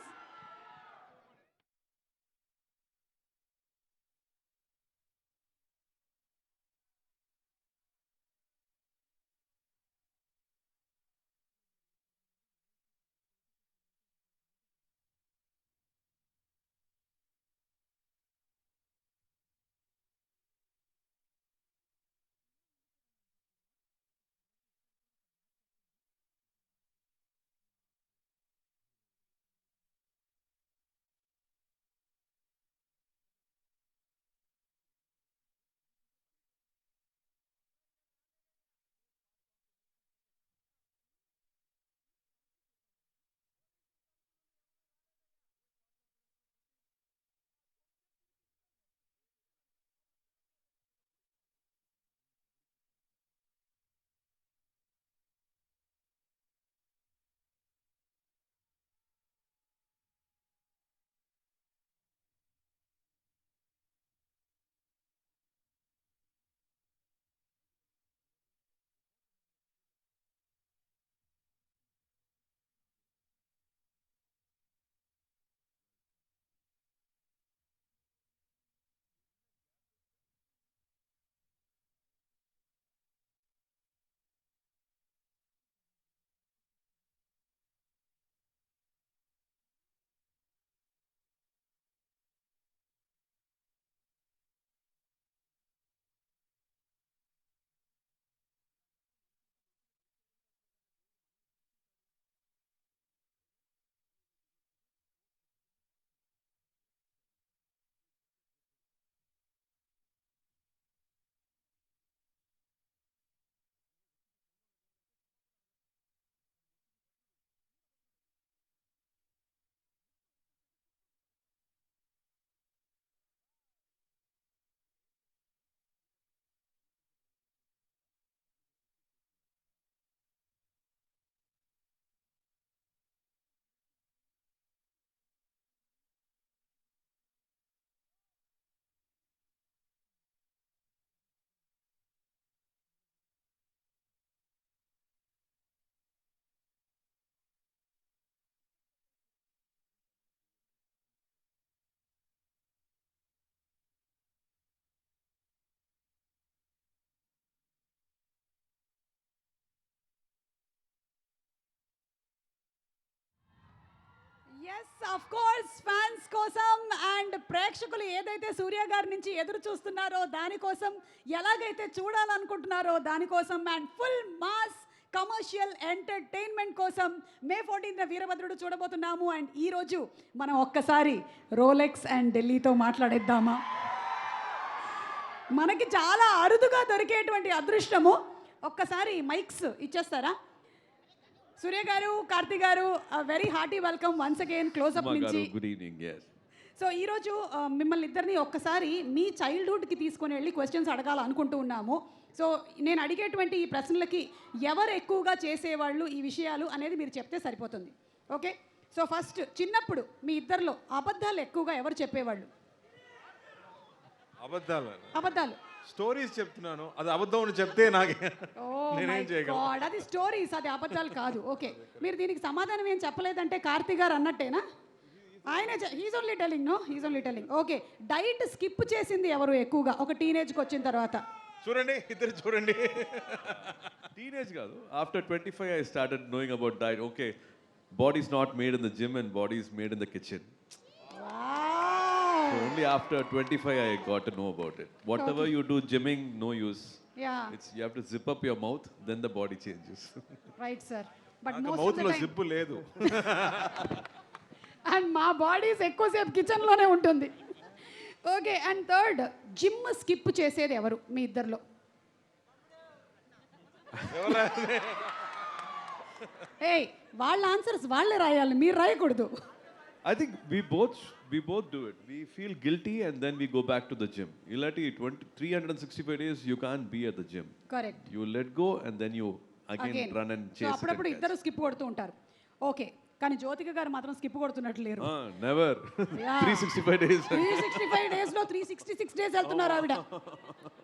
Yes of course fans కోసం అండ్ ప్రేక్షకులు ఏదైతే సూర్య గారి నుంచి ఎదురు చూస్తున్నారో దానికోసం, ఎలాగైతే చూడాలనుకుంటున్నారో దానికోసం and full mass commercial entertainment కోసం May 14th వీరభద్రుడు చూడబోతున్నాము. అండ్ ఈరోజు మనం ఒక్కసారి రోలెక్స్ అండ్ ఢిల్లీతో మాట్లాడేద్దామా? మనకి చాలా అరుదుగా దొరికేటువంటి అదృష్టము. ఒక్కసారి మైక్స్ ఇచ్చేస్తారా? సూర్య గారు, కార్తీ గారు, very hearty welcome once again close up నుంచి. Good evening. సో ఈరోజు మిమ్మల్ని ఇద్దరిని ఒక్కసారి మీ చైల్డ్హుడ్కి తీసుకొని వెళ్ళి క్వశ్చన్స్ అడగాలనుకుంటూ ఉన్నాము. సో నేను అడిగేటువంటి ఈ ప్రశ్నలకి ఎవరు ఎక్కువగా చేసేవాళ్ళు ఈ విషయాలు అనేది మీరు చెప్తే సరిపోతుంది. ఓకే, సో ఫస్ట్ చిన్నప్పుడు మీ ఇద్దరిలో అబద్ధాలు ఎక్కువగా ఎవరు చెప్పేవాళ్ళు? అబద్ధాలు స్టోరీస్ చెప్తున్నాను, అది అబద్ధం అని చెప్తే నాకే నేనేం చేయగలను? God, అది స్టోరీస్, అది అబద్ధాలు కాదు. ఓకే, మీరు దీనికి సమాధానం ఏం చెప్పలేదంటే కార్తీ గారు అన్నట్టేనా? ఆయన he's only telling, no he's only telling. Okay, diet skip చేసింది ఎవరు ఎక్కువగా ఒక టీనేజ్కి వచ్చిన తర్వాత? చూడండి, ఇద్దరు చూడండి. Teenage కాదు. After 25, I started knowing about diet. Okay, body's not made in the gym and body is made in the kitchen. So only after 25, I got to know about it. Whatever you do gymming, no use. Yeah. You have to zip up your mouth, then the body changes. Right sir, but నాకు most of మౌత్లో the time zip లేదు. And మా bodies ఎక్కువసేపు కిచెన్లోనే ఉంటుంది. Okay, and third, gym skip చేసేది ఎవరు మీ ఇద్దరిలో? ఏయ్, వాళ్ళ ఆన్సర్స్ వాళ్ళే రాయాలి, మీరు రాయకూడదు. I think we both do it. We feel guilty and then we go back to the gym. Illati 365 days you can't be at the gym. Correct. You let go and then you again run and so chase it. అప్పుడప్పుడు and catch. ఇద్దరు skip కొడుతూ ఉంటారు. Okay, కానీ జ్యోతిక గారు మాత్రం skip కొడుతున్నట్లు లేరు. Never. Yeah. 365 days. 365 డేస్లో 366 days వెళ్తున్నారు ఆవిడ.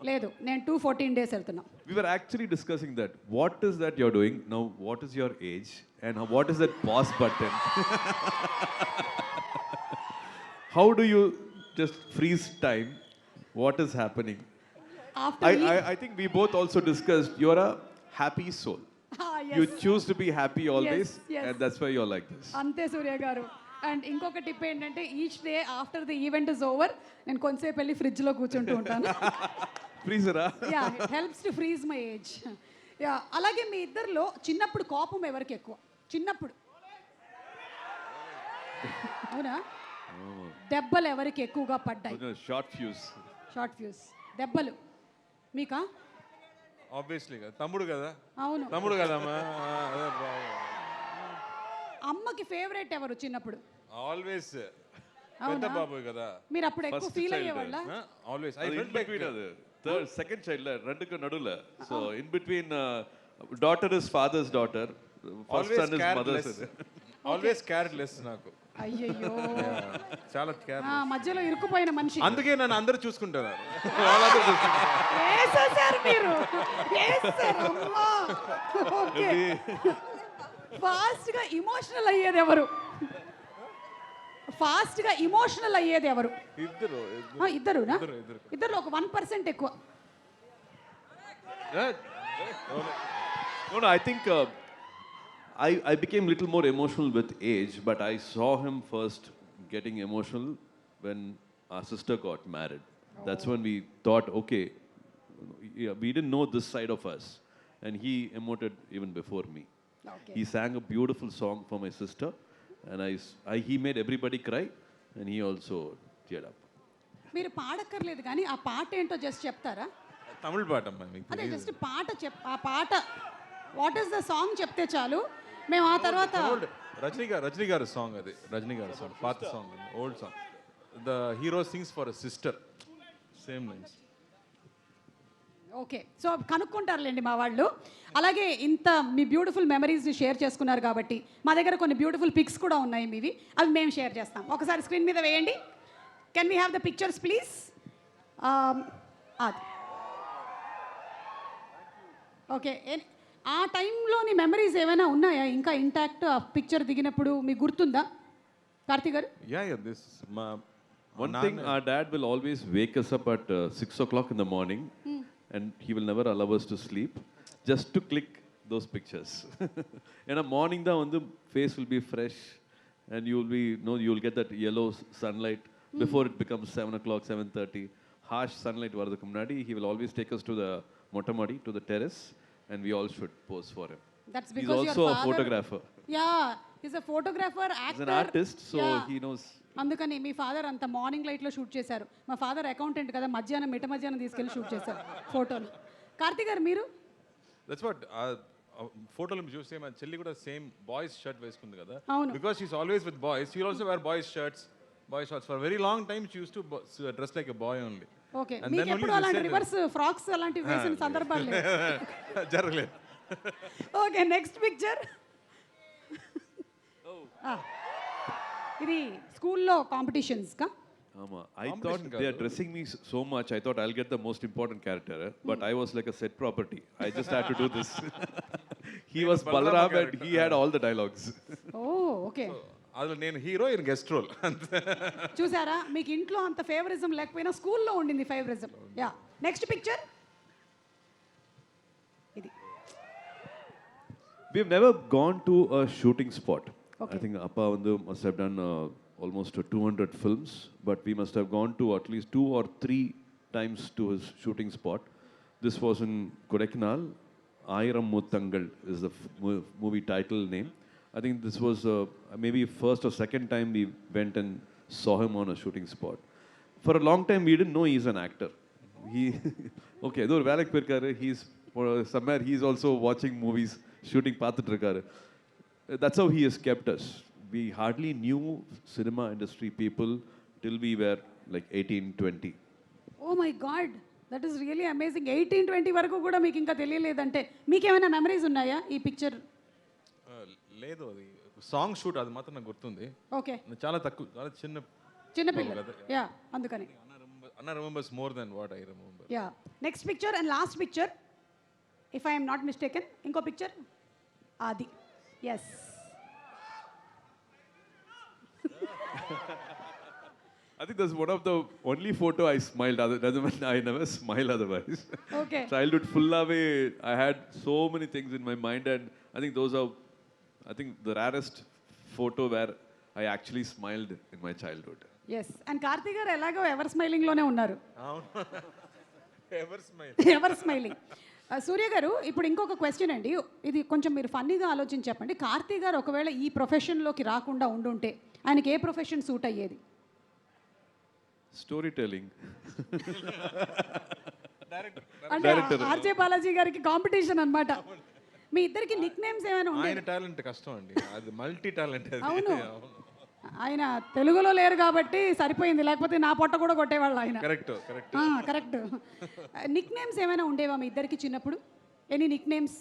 లేదు, నేను 214 డేస్ వెళ్తున్నా. We were actually discussing that. What is that you're doing now? What is your age? And what is that pause button? How do you just freeze time? What is happening? After I think we both also discussed you're a happy soul. You choose to be happy always, yes. and that's why you're like this. అంతే సూర్య గారు. And ఇంకొక tip ఏంటంటే, each day after the event is over నేను కొంతసేపు వెళ్ళి ఫ్రిడ్జ్లో కూర్చుంటూ ఉంటాను. Freezer, yeah, it helps to freeze my age. Yeah, అలాగే మీ ఇద్దరిలో చిన్నప్పుడు కోపం ఎవరికి ఎక్కువ? చిన్నప్పుడు అవునా? దెబ్బలు ఎవరికి ఎక్కువగా పడ్డాయి? short fuse. షార్ట్ ఫ్యూస్ దెబ్బలు మీకా? ఆబ్వియస్లీ కదా, తమ్ముడు కదా. అవును. తమ్ముడు కదమ్మా. అమ్మకి ఫేవరెట్ ఎవరు చిన్నప్పుడు? ఆల్వేస్ పెద్ద బాబు కదా. మీరు అప్పుడు ఎక్కువ First ఫీల్ child. అయ్యేవాళ్ళ? Always I In felt like between other third, second child, renduku nadula. So in between, daughter is father's daughter, first son is mother's. Always careless నాకు. అయ్యయ్యో, చాలా కేర్. మధ్యలో ఇరుక్కుపోయిన మనిషి. అందుకే నన్ను అందరూ చూసుకుంటున్నారు. వాళ్ళందరూ చూసుకుంటారు. వేసేసారు మీరు, వేసేసారు. అమ్మా. ఓకే, ఫాస్ట్గా ఇమోషనల్ అయ్యేది ఎవరు? ఫాస్ట్గా ఇమోషనల్ అయ్యేది ఎవరు? ఇద్దరు ఇద్దరునా? ఇద్దరు ఒక 1% ఎక్కువ. No, I think I became little more emotional with age, but I saw him first getting emotional when our sister got married. That's when we thought, okay, we didn't know this side of us, and he emoted even before me. Okay. He sang a beautiful song for my sister, and he made everybody cry, and he also teared up. మీరు పాడక్కర్లేదు కానీ ఆ పాట ఏంటో just చెప్తారా? తమిళ పాట అమ్మా మీకు అదే తెలీదు. జస్ట్ పాట ఆ పాట వాట్ ఈస్ ద సాంగ్ చెప్తే చాలు, మేము ఆ తర్వాత. ఓల్డ్ రజనీ గారు సాంగ్, అది రజనీ గారు సాంగ్, పాత song, old song. The hero sings for a sister, same lines. Okay, so కనుక్కుంటారులేండి మా వాళ్ళు. అలాగే ఇంత మీ బ్యూటిఫుల్ మెమరీస్ని షేర్ చేసుకున్నారు కాబట్టి మా దగ్గర కొన్ని బ్యూటిఫుల్ పిక్స్ కూడా ఉన్నాయి మీవి, అవి మేము షేర్ చేస్తాం. ఒకసారి స్క్రీన్ మీద వేయండి. Can we have the pictures please? అది ఓకే. ఆ టైంలోని మెమరీస్ ఏమైనా ఉన్నాయా ఇంకా ఇంటాక్ట్? ఆ పిక్చర్ దిగినప్పుడు మీకు గుర్తుందా కార్తీ గారు? యా దిస్ మా One thing, our dad will always wake us up at 6 o'clock in the morning, and he will never allow us to sleep, just to click those pictures. In the morning, the face will be fresh, and you'll get that yellow sunlight before it becomes 7 o'clock, 7:30. Harsh sunlight varadukku munadi, he will always take us to the Mottamadi, to the terrace, and we all should pose for him. That's He's because also your a father, photographer. Yeah, he's a photographer, actor. He's an artist, so Yeah. he knows. అందుకని మీ father అంత morning లైట్లో shoot చేశారు. మా father accountant కదా, మధ్యాహ్నం తీసుకెళ్ళి shoot చేశారు ఫోటోలు. కార్తీ గారు మీరు? దట్స్ వాట్ ఫోటోలు చూస్తే మా చెల్లి కూడా సేమ్ బాయ్స్ షర్ట్ వేసుకుంది కదా. అవును. Because she's always with boys, she also wear boys shirts, boys shorts. For very long time she use to dress like a boy only. Okay, మీకు ఎప్పుడు అలాంటి రివర్స్ ఫ్రాక్స్ అలాంటివి వేసిన సందర్భాలు లేవు? జరగలేదు. Okay, next picture. ఇది స్కూల్లో కాంపిటీషన్స్కా? I thought Competition they are కాదు. dressing me so much. I thought I'll get the most important character, but I was like a set property. I just had to do this. He was Balarama Balaram and character. he had all the dialogues. Oh okay, అందులో నేను hero, ఈయన guest role అంతే. చూసారా మీకు ఇంట్లో అంత favouritism లేకపోయినా స్కూల్లో ఉండింది ఫేవరిజం. యా, నెక్స్ట్ పిక్చర్ ఇది. We've never gone to a shooting spot. Okay. I think Appa Vandu must have done almost 200 films, but we must have gone to at least 2 or 3 times to his shooting spot. This was in Kodaikanal. Ayiram Muttangal is the movie title name. I think this was maybe first or second time we went and saw him on a shooting spot. For a long time we didn't know he's an actor. He okay, though Valak Pirkar, he's somewhere he's also watching movies, shooting Pathitrakar. That's how he has kept us. We hardly knew cinema industry people till we were like 18, 20. Oh my God, that is really amazing. 18-20 వరకు కూడా మీకు ఇంకా తెలియలేదంటే మీకేమైనా memories ఉన్నాయా ఈ picture? లేదు, అది song shoot అది మాత్రం నాకు గుర్తుంది. ఓకే, చాలా తక్కువ, చాలా చిన్నపిల్లలు. యా, అందుకని అన్న remembers more than what I remember. Yeah. Next picture and last picture, if I'm not mistaken, ఇంకో పిక్చర్ అది. Yes, I think that's one of the only photo I smiled. Other doesn't mean I never smile otherwise. Okay. Childhood full away. I had so many things in my mind, and I think those are, I think the rarest photo where I actually smiled in my childhood. Yes, and Karthik garu ఎలాగో ever స్మైలింగ్లోనే ఉన్నారు. Ever smiling. సూర్య గారు, ఇప్పుడు ఇంకొక question అండి, ఇది కొంచెం మీరు ఫన్నీగా ఆలోచించి చెప్పండి. కార్తీక్ గారు ఒకవేళ ఈ ప్రొఫెషన్లోకి రాకుండా ఉండుంటే ఆయనకి ఏ ప్రొఫెషన్ సూట్ అయ్యేది? Storytelling. అంటే Director. ఆర్జే బాలాజీ గారికి కాంపిటీషన్ అన్నమాట. మీ ఇద్దరికి నిక్ నేమ్స్ ఏమైనా ఆయన ఉండేవి? టాలెంట్ కష్టం అండి, అది మల్టీ టాలెంట్. అవును, ఆయన తెలుగులో లేరు కాబట్టి సరిపోయింది, లేకపోతే నా పొట్ట కూడా కొట్టేవాళ్ళు ఆయన. Correct correct. Correct. Nick names ఏమైనా ఉండేవా మీ ఇద్దరికి చిన్నప్పుడు? ఎనీ నిక్ నేమ్స్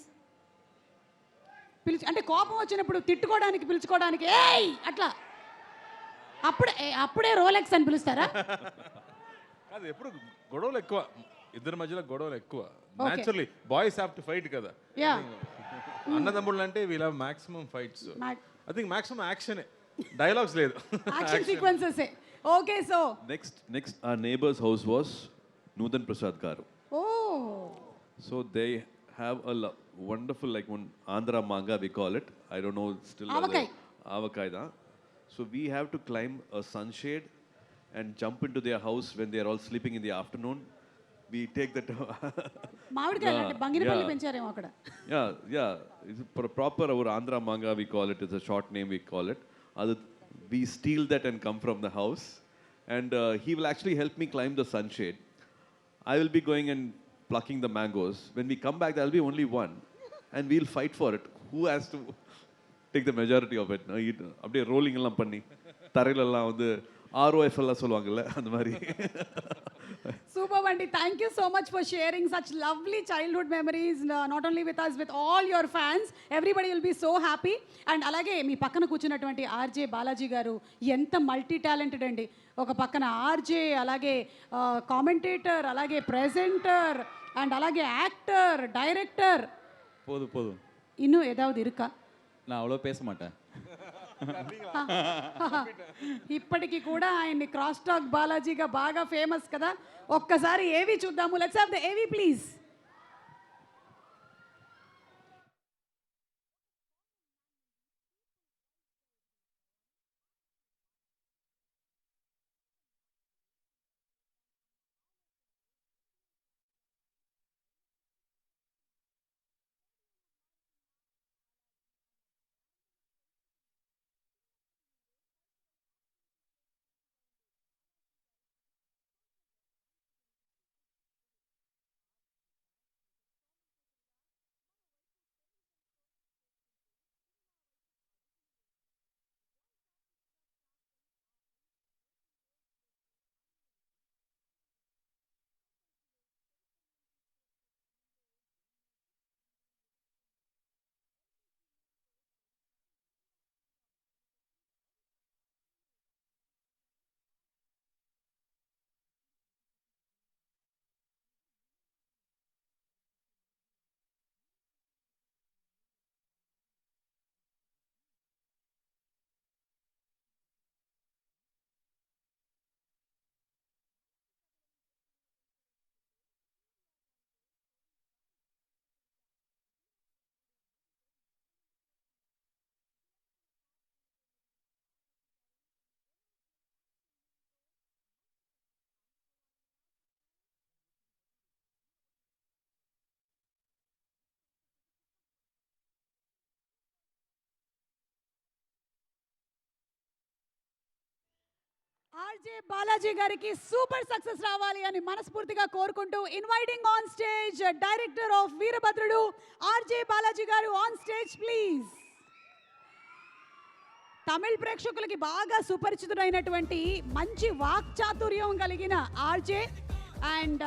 అంటే కోపం వచ్చినప్పుడు తిట్టుకోవడానికి, పిలుచుకోవడానికి ఏయ్ అట్లా, అప్పుడే రోలెక్స్ అని పిలుస్తారా? అది ఎప్పుడు గొడవలు ఎక్కువ, ఇద్దరి మధ్యలో గొడవలు ఎక్కువ. Naturally boys have to fight కదా. యా, అన్నదమ్ముళ్ళు అంటే we'll have maximum fights. I think maximum action, dialogues లేదు. Action sequences. Okay, so Next, our neighbor's house was Nudan Prasad Garu. Oh So they have a wonderful, like one Andhra manga we call it. I don't know still. Avakai. Avakai da. So we have to climb a sunshade and jump into their house when they are all sleeping in the afternoon. We take that. మామిడికాయలు అంటే బంగినపల్లి పెంచారేమో అక్కడ. Yeah. It's proper our Andhra manga we call it. It's a short name we call it. We steal that and come from the house, and he will actually help me climb the sunshade. I will be going and plucking the mangoes. When we come back, there will be only one, and we'll fight for it. Who has to take the majority of it? அப்படியே rolling எல்லாம் பண்ணி தரையிலெல்லாம் வந்து ROF எல்லாம் சொல்லுவாங்கல்ல அந்த மாதிரி. Super Vandy, thank you so much for sharing such lovely childhood memories, not only with us, with all your fans. Everybody will be so happy. And alage మీ పక్కన కూర్చున్నటువంటి ఆర్జే బాలాజీ గారు ఎంత మల్టీ టాలెంటెడ్ అండి. ఒక పక్కన ఆర్జే, అలాగే commentator, అలాగే presenter, and అలాగే యాక్టర్, డైరెక్టర్. போதும் இன்னும் ஏதாவது இருக்கா? நான் அவ்வளோ பேச மாட்டேன். ఇప్పటికీ కూడా ఆయన్ని క్రాస్ టాక్ బాలాజీగా బాగా ఫేమస్ కదా. ఒక్కసారి ఏవి చూద్దాము. లెట్స్ హావ్ ద ఏవి ప్లీజ్. ఆర్జే బాలాజీ గారికి సూపర్ సక్సెస్ రావాలి అని మనస్ఫూర్తిగా కోరుకుంటూ inviting on stage director of Veerabhadrudu RJ Balaji గారు ఆన్ స్టేజ్ ప్లీజ్. తమిళ ప్రేక్షకులకి బాగా సుపరిచితుడైనటువంటి మంచి వాక్చాతుర్యం కలిగిన RJ and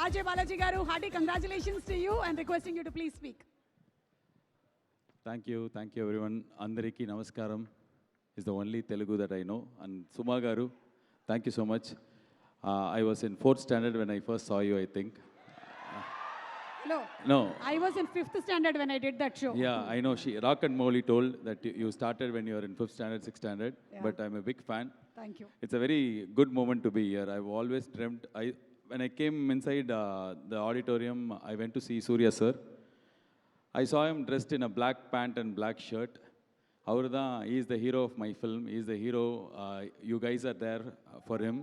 RJ Balaji garu hearty congratulations to you and requesting you to please speak. Thank you everyone. అందరికీ నమస్కారం. Is the only Telugu that I know. And Suma garu, thank you so much. I was in 4th standard when I first saw you, I think. No. I was in 5th standard when I did that show. Yeah, I know. Rock and Molly told that you started when you were in 5th standard, 6th standard. Yeah. But I'm a big fan. Thank you. It's a very good moment to be here. I've always dreamt. When I came inside the auditorium, I went to see Surya sir. I saw him dressed in a black pant and black shirt. Avrada, he is the hero of my film. He is the hero. You guys are there for him.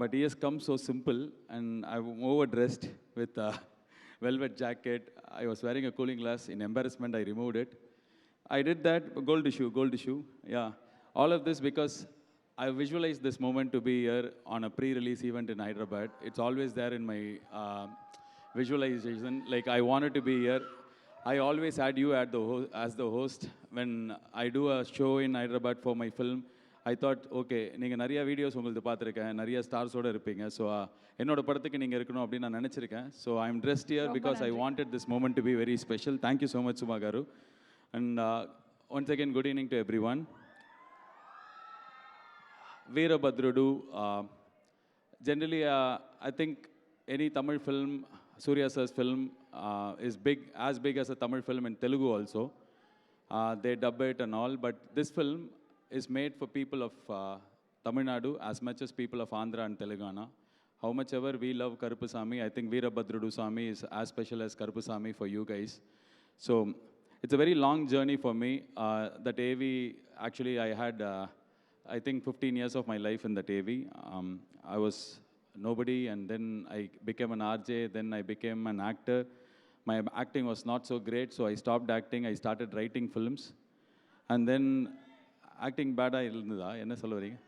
But he has come so simple, and I'm overdressed with a velvet jacket. I was wearing a cooling glass. In embarrassment, I removed it. I did that. Gold issue. Yeah. All of this because I visualized this moment to be here on a pre-release event in Hyderabad. It's always there in my visualization. Like, I wanted to be here. I always had you as the host. When I do a show in Hyderabad for my film, I thought, okay, நீங்கள் நிறைய videos உங்களுக்கு பார்த்துருக்கேன், நிறைய ஸ்டார்ஸோடு இருப்பீங்க. So என்னோட படத்துக்கு நீங்கள் இருக்கணும் அப்படின்னு நான் நினச்சிருக்கேன். So I am dressed here because I wanted this moment to be very special. Thank you so much Suma garu. And once again good evening to every. Veerabhadrudu, generally, I think any Tamil film, Surya sir's film, is as big as a Tamil film in Telugu also. They dub it and all, but this film is made for people of Tamil Nadu as much as people of Andhra and Telangana. How much ever we love Karupasamy, I think Veerabhadrudu Swami is as special as Karupasamy for you guys. So it's a very long journey for me. That AV, actually I had, I think 15 years of my life in that AV. I was nobody, and then I became an RJ, then I became an actor. My acting was not so great, so I stopped acting. I started writing films. And then acting bad-ஆ இருந்ததா என்ன சொல்ல வரீங்க?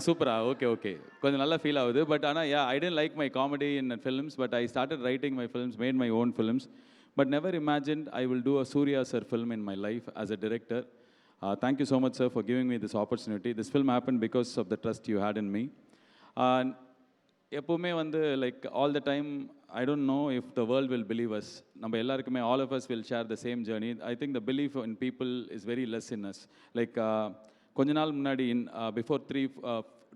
சூப்பரா, okay கொஞ்சம் நல்லா feel ஆகுது. But ஆனால் I didn't like my comedy in films, but I started writing my films, made my own films, but never imagined I will do a Surya sir film in my life as a director. Thank you so much, sir, for giving me this opportunity. This film happened because of the trust you had in me. எப்போவுமே வந்து like all the time I don't know if the world will believe us. நம்ம எல்லாருக்குமே all of us will share the same journey. I think the belief in people is very less in us. Like கொஞ்ச நாள் முன்னாடி before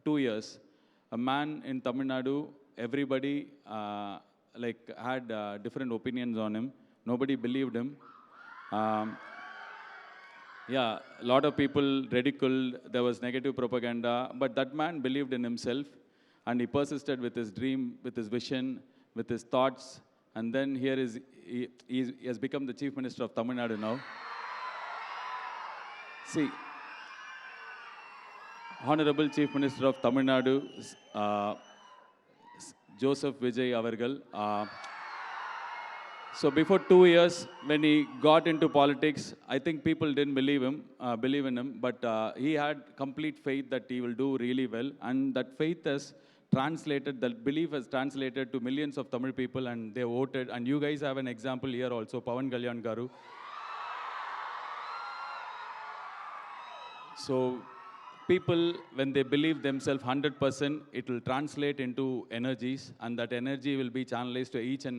2 years, a man in Tamil Nadu, everybody like had different opinions on him. Nobody believed him. Yeah, a lot of people ridiculed. There was negative propaganda, but that man believed in himself, and he persisted with his dream, with his vision, with his thoughts, and then here is he has become the Chief Minister of Tamil Nadu now. See, Honorable Chief Minister of Tamil Nadu, Joseph Vijay avargal. So before 2 years, when he got into politics, I think people didn't believe in him, but he had complete faith that he will do really well, and that faith has translated, that belief has translated to millions of Tamil people, and they voted, and you guys have an example here also, Pawan Kalyan Garu. So people, when they believe themselves 100%, it will translate into energies, and that energy will be channelized to each and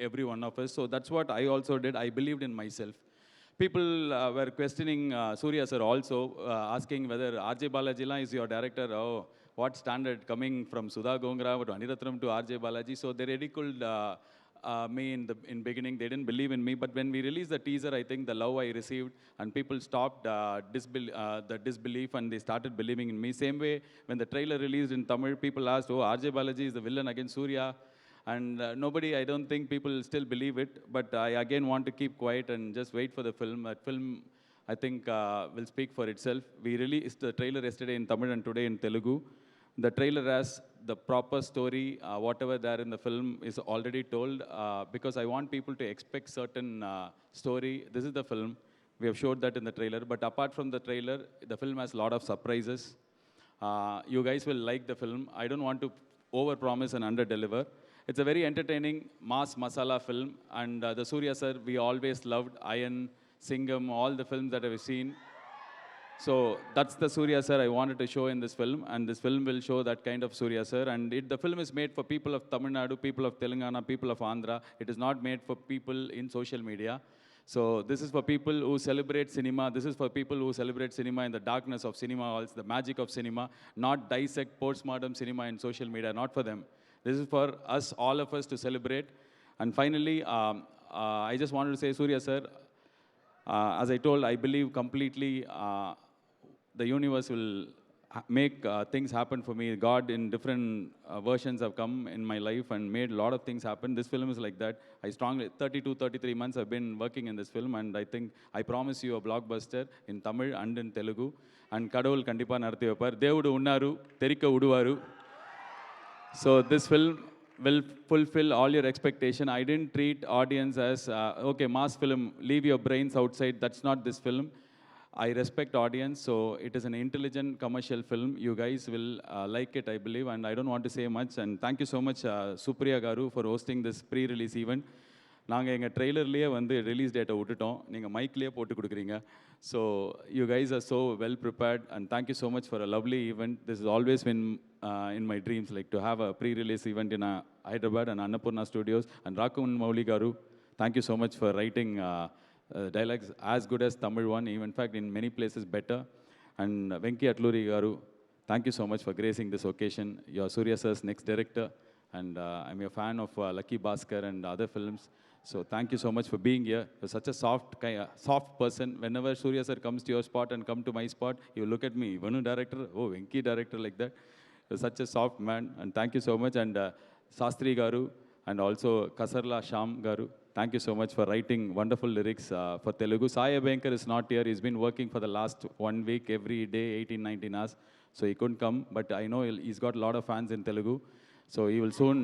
every one of us. So that's what I also did. I believed in myself. People were questioning Surya sir also, asking whether RJ Balaji is your director. Oh, what standard coming from Sudha Gongra to Anirathanam to RJ Balaji? So they ridiculed me in beginning. They didn't believe in me. But when we released the teaser, I think the love I received, and people stopped the disbelief, and they started believing in me. Same way, when the trailer released in Tamil, people asked, oh, RJ Balaji is the villain against Surya. And nobody, I don't think people still believe it. But I again want to keep quiet and just wait for the film. That film, I think, will speak for itself. We released the trailer yesterday in Tamil and today in Telugu. The trailer has the proper story. Whatever there in the film is already told, because I want people to expect certain story. This is the film. We have showed that in the trailer. But apart from the trailer, the film has a lot of surprises. You guys will like the film. I don't want to over-promise and under-deliver. It's a very entertaining mass masala film, and the Surya sir, we always loved Iron, Singham, all the films that I've seen. So that's the Surya sir I wanted to show in this film, and this film will show that kind of Surya sir. And the film is made for people of Tamil Nadu, people of Telangana, people of Andhra. It is not made for people in social media. So this is for people who celebrate cinema. This is for people who celebrate cinema in the darkness of cinema halls, the magic of cinema, not dissect postmodern cinema in social media, not for them. This is for us, all of us to celebrate. And finally, I just wanted to say, Surya sir, as I told, I believe completely the universe will make things happen for me. God in different versions have come in my life and made a lot of things happen. This film is like that. I strongly, 32, 33 months I've been working in this film, and I think I promise you a blockbuster in Tamil and in Telugu. And Kadavul Kandipa Narathi Vapar. Devudu Unnaru, Terika Uduvaru. So this film will fulfill all your expectation. I didn't treat audience as, okay, mass film, leave your brains outside. That's not this film. I respect audience, so it is an intelligent commercial film. You guys will like it, I believe, and I don't want to say much. And thank you so much, Supriya Garu, for hosting this pre-release event. நாங்கள் எங்கள் ட்ரெய்லர்லேயே வந்து release டேட்டை விட்டுட்டோம், நீங்கள் மைக்லேயே போட்டு கொடுக்குறீங்க. So you guys are so well prepared, and thank you so much for a lovely event. This is always been in my dreams, like to have a pre-release event in Hyderabad and Annapurna Studios. And Rakun Mauli Garu, thank you so much for writing dialogues as good as Tamil one, even in fact in many places better. And Venki Atluri Garu, thank you so much for gracing this occasion. You're Surya sir's next director, and I'm a fan of Lucky Bhaskar and other films. So thank you so much for being here. You're such a soft person. Whenever Surya sir comes to your spot and come to my spot, you look at me, Vanu director, oh Venki director, like that. You're such a soft man, and thank you so much. And Sastri Garu, and also Kasarla Sham Garu, thank you so much for writing wonderful lyrics for Telugu. Sai Abhankar is not here. He's been working for the last 1 week, every day, 18-19 hours. So he couldn't come, but I know he's got a lot of fans in Telugu. So he will soon...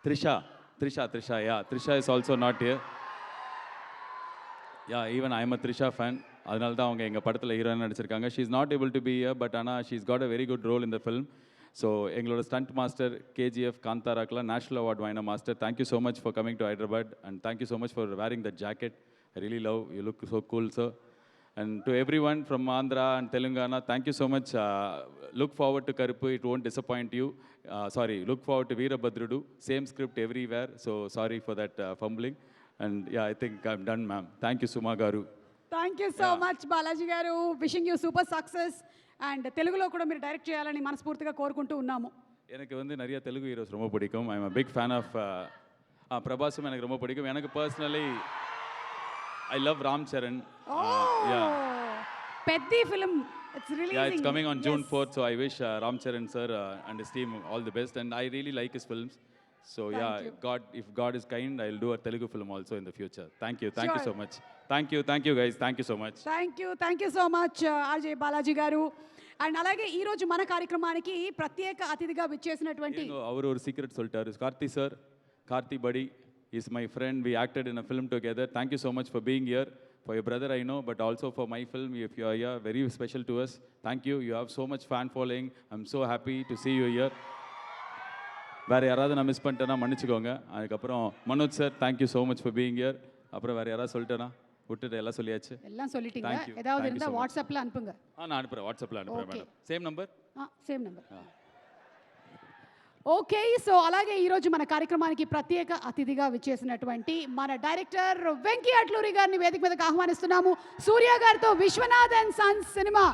Trisha, yeah. Trisha is also not here. Yeah, even I'm a Trisha fan. அதனால தான் அவங்க எங்கள் படத்தில் heroine நடிச்சிருக்காங்க. She is not able to be here, but ஆனால் she is got a very good role in the film. So எங்களோட stunt master KGF காந்தாராக்கெலாம் national award வாங்கின master. Thank you so much for coming to Hyderabad, and thank you so much for wearing that jacket. I really love you, look so cool sir. And to everyone from Andhra and Telangana, thank you so much. Look forward to Karuppu, it won't disappoint you. Look forward to Veerabhadrudu, same script everywhere. So sorry for that fumbling. And yeah, I think I'm done, ma'am. Thank you, Suma Garu. Thank you so much Balaji garu. Wishing you super success. And తెలుగులో కూడా మీరు direct చేయాలని మనస్ఫూర్తిగా కోరుకుంటూ ఉన్నాము. எனக்கு வந்து நிறைய தெலுங்கு ஹீரோஸ் ரொம்ப பிடிக்கும். I am a big fan of பிரபாஸும் எனக்கு ரொம்ப பிடிக்கும். எனக்கு personally I love Ram Charan. Peddi film, it's releasing. Yeah, it's coming on June 4th, so I wish Ram Charan sir and his team all the best, and I really like his films. So if God is kind, I'll do a Telugu film also in the future. Thank you so much. Thank you guys, thank you so much. Thank you so much RJ Balaji garu. And అలాగే ఈ రోజు మన కార్యక్రమానికి ప్రత్యేక అతిథిగా విచ్చేసినటువంటి அவர் ஒரு secret சொல்லிட்டாரு. Karthi buddy is my friend. We acted in a film together. Thank you so much for being here. For your brother I know, but also for my film, if you are here, very special to us. Thank you. You have so much fan following. I'm so happy to see you here. வேறு யாராவது நான் miss பண்ணிட்டேன்னா மன்னிச்சுக்கோங்க. அதுக்கப்புறம் Manoj sir, thank you so much for being year. அப்புறம் வேறு யாராவது சொல்லிட்டேனா? விட்டுட்டு எல்லாம் சொல்லியாச்சு. எல்லாம் சொல்லிட்டீங்க. ஏதாவது இருந்தால் வாட்ஸ்அப்பில் அனுப்புங்க. நான் அனுப்புகிறேன், வாட்ஸ்அப்பில் அனுப்புகிறேன் madam. Same number. Okay. So అలాగే ఈరోజు మన కార్యక్రమానికి ప్రత్యేక అతిథిగా విచ్చేసినటువంటి మన డైరెక్టర్ వెంకీ అట్లూరి గారిని వేదిక మీదకి ఆహ్వానిస్తున్నాము. సూర్య గారితో విశ్వనాథ్ అండ్ సన్స్ సినిమా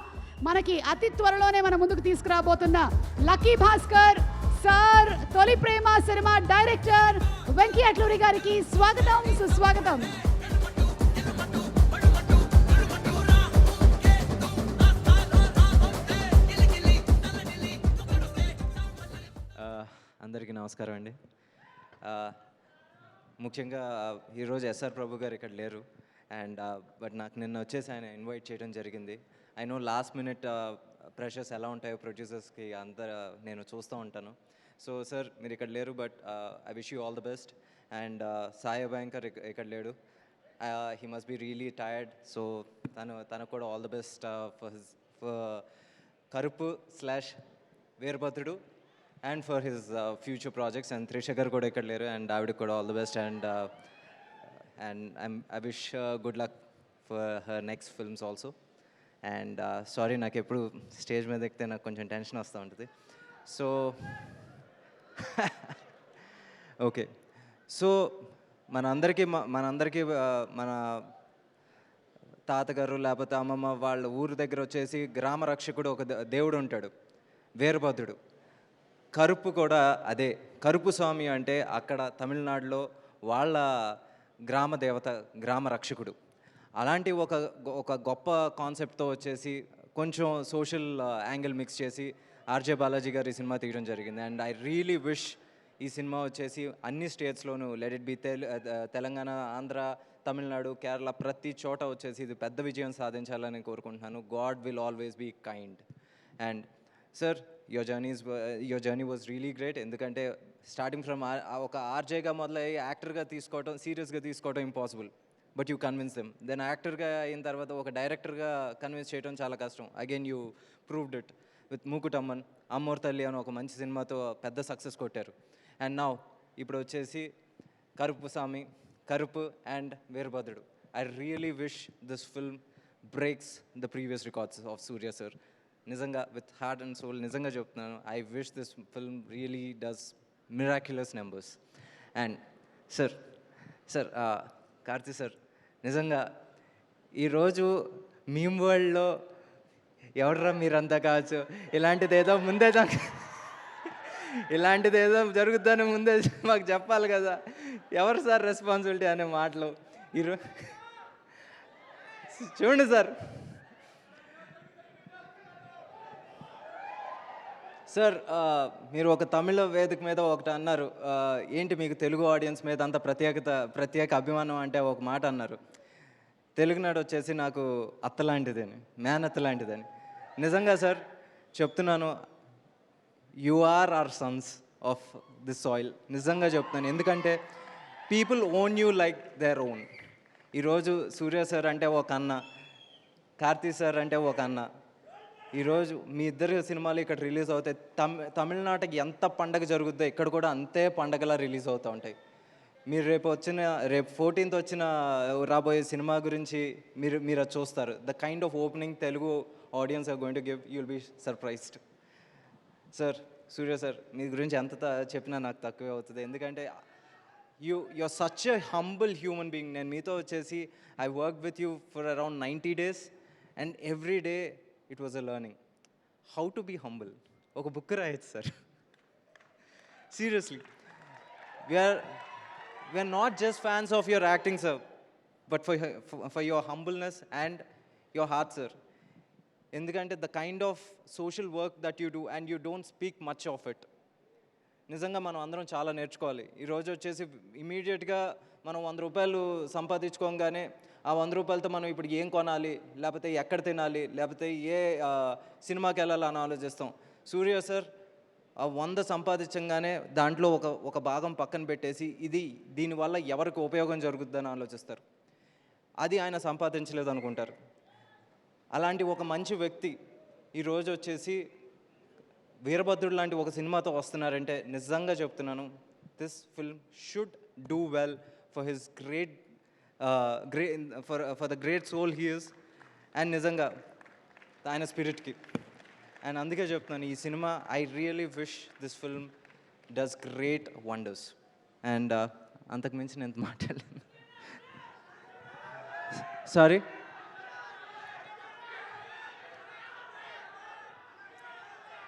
మనకి అతి త్వరలోనే మన ముందుకు తీసుకురాబోతున్న లక్కీ భాస్కర్ సార్ తొలి ప్రేమ సినిమా డైరెక్టర్ వెంకీ అట్లూరి గారికి స్వాగతం, సుస్వాగతం. అందరికీ నమస్కారం అండి. ముఖ్యంగా ఈరోజు ఎస్ఆర్ ప్రభు గారు ఇక్కడ లేరు, అండ్ బట్ నాకు నిన్న వచ్చేసి ఆయన ఇన్వైట్ చేయడం జరిగింది. I know last minute pressures ఎలా ఉంటాయో ప్రొడ్యూసర్స్కి అంతా నేను చూస్తూ ఉంటాను. సో సార్ మీరు ఇక్కడ లేరు, but I wish you all the best. And Sai Abhyankar ఇక్కడ లేడు, he must be really tired. So తనకు కూడా all the best Karuppu / Veerabhadrudu and for his future projects. And Trisha garu కూడా ఇక్కడ లేరు, అండ్ ఆవిడకి కూడా all the best. And I wish good luck for her next films also. And sorry, నాకు ఎప్పుడు stage మీద ఎక్కితే నాకు కొంచెం టెన్షన్ వస్తూ ఉంటుంది. సో ఓకే, సో మనందరికీ మన తాతగారు లేకపోతే అమ్మమ్మ వాళ్ళ ఊరి దగ్గర వచ్చేసి గ్రామ రక్షకుడు ఒక దేవుడు ఉంటాడు, వీరభద్రుడు. కరుపు కూడా అదే, కరుపు స్వామి అంటే అక్కడ తమిళనాడులో వాళ్ళ గ్రామ దేవత, గ్రామ రక్షకుడు. అలాంటి ఒక గొప్ప కాన్సెప్ట్తో వచ్చేసి కొంచెం సోషల్ యాంగిల్ మిక్స్ చేసి ఆర్జే బాలాజీ గారు ఈ సినిమా తీయడం జరిగింది. అండ్ ఐ రియలీ విష్ ఈ సినిమా వచ్చేసి అన్ని స్టేట్స్లోనూ, let it be Telangana, Andhra, Tamil Nadu, Kerala, ప్రతి చోట వచ్చేసి ఇది పెద్ద విజయం సాధించాలని కోరుకుంటున్నాను. God will always be kind. And sir, your journey was really great. ఎందుకంటే స్టార్టింగ్ ఫ్రమ్ ఒక ఆర్జేగా మొదలయ్యి యాక్టర్గా తీసుకోవడం, సీరియస్గా తీసుకోవడం impossible, but you convince them. Then యాక్టర్గా అయిన తర్వాత ఒక డైరెక్టర్గా కన్విన్స్ చేయడం చాలా కష్టం. Again you proved it with Mookuthi Amman, Ammoru Thalli అని ఒక మంచి సినిమాతో పెద్ద సక్సెస్ కొట్టారు. అండ్ నౌ ఇప్పుడు వచ్చేసి Karuppu Swamy, Karuppu and Veerabhadrudu. I really wish this film breaks the previous records of Suriya sir. నిజంగా విత్ హార్ట్ అండ్ సోల్ నిజంగా చెప్తున్నాను, I wish this film really does miraculous numbers. And sir Karthi sir, నిజంగా ఈరోజు మీమ్ వరల్డ్లో ఎవడరా మీరంతా కావచ్చు, ఇలాంటిదేదో జరుగుతుందని ముందే మాకు చెప్పాలి కదా, ఎవరు సార్ రెస్పాన్సిబిలిటీ అనే మాటలు చూడండి సార్. సార్, మీరు ఒక తమిళ వేదిక మీద ఒకటి అన్నారు, ఏంటి మీకు తెలుగు ఆడియన్స్ మీద అంత ప్రత్యేక అభిమానం అంటే ఒక మాట అన్నారు. తెలుగునాడు వచ్చేసి నాకు అత్తలాంటిదని, మేనత్త లాంటిదని. నిజంగా సార్ చెప్తున్నాను, you are are sons of this soil. నిజంగా చెప్తున్నాను, ఎందుకంటే people own you like their own. ఈరోజు సూర్య సార్ అంటే ఒక అన్న, కార్తీ సార్ అంటే ఒక అన్న. ఈరోజు మీ ఇద్దరు సినిమాలు ఇక్కడ రిలీజ్ అవుతాయి. తమిళనాడుకి ఎంత పండగ జరుగుద్దో ఇక్కడ కూడా అంతే పండగలా రిలీజ్ అవుతూ ఉంటాయి. మీరు రేపు 14th వచ్చిన రాబోయే సినిమా గురించి మీరు అది చూస్తారు. The kind of opening Telugu audience are going to give, you will be surprised. Sir, Suriya sir, మీ గురించి ఎంత చెప్పినా నాకు తక్కువే అవుతుంది. ఎందుకంటే you are such a humble human being. నేను మీతో వచ్చేసి I work with you for around 90 days and every day it was a learning how to be humble. ఒక బుక్ రాయొచ్చు sir, seriously. We're not just fans of your acting sir, but for your humbleness and your heart sir. ఎందుకంటే the kind of social work that you do and you don't speak much of it. నిజంగా మనం అందరం చాలా నేర్చుకోవాలి. ఈరోజు వచ్చేసి ఇమీడియట్గా మనం 100 రూపాయలు సంపాదించుకోగానే ఆ 100 రూపాయలతో మనం ఇప్పుడు ఏం కొనాలి, లేకపోతే ఎక్కడ తినాలి, లేకపోతే ఏ సినిమాకి వెళ్ళాలని ఆలోచిస్తాం. సూర్య సార్ ఆ 100 సంపాదించగానే దాంట్లో ఒక భాగం పక్కన పెట్టేసి దీనివల్ల ఎవరికి ఉపయోగం జరుగుతుందని ఆలోచిస్తారు. అది ఆయన సంపాదించలేదు అనుకుంటారు. అలాంటి ఒక మంచి వ్యక్తి ఈరోజు వచ్చేసి వీరభద్రుడు లాంటి ఒక సినిమాతో వస్తున్నారంటే నిజంగా చెప్తున్నాను, this film should do well for his for the great soul he is, and నిజంగా ఆయన స్పిరిట్కి. అండ్ అందుకే చెప్తున్నాను, ఈ cinema I really wish this film does great wonders. And అంతకుమించి నేను మాట్లాడలేను, సారీ.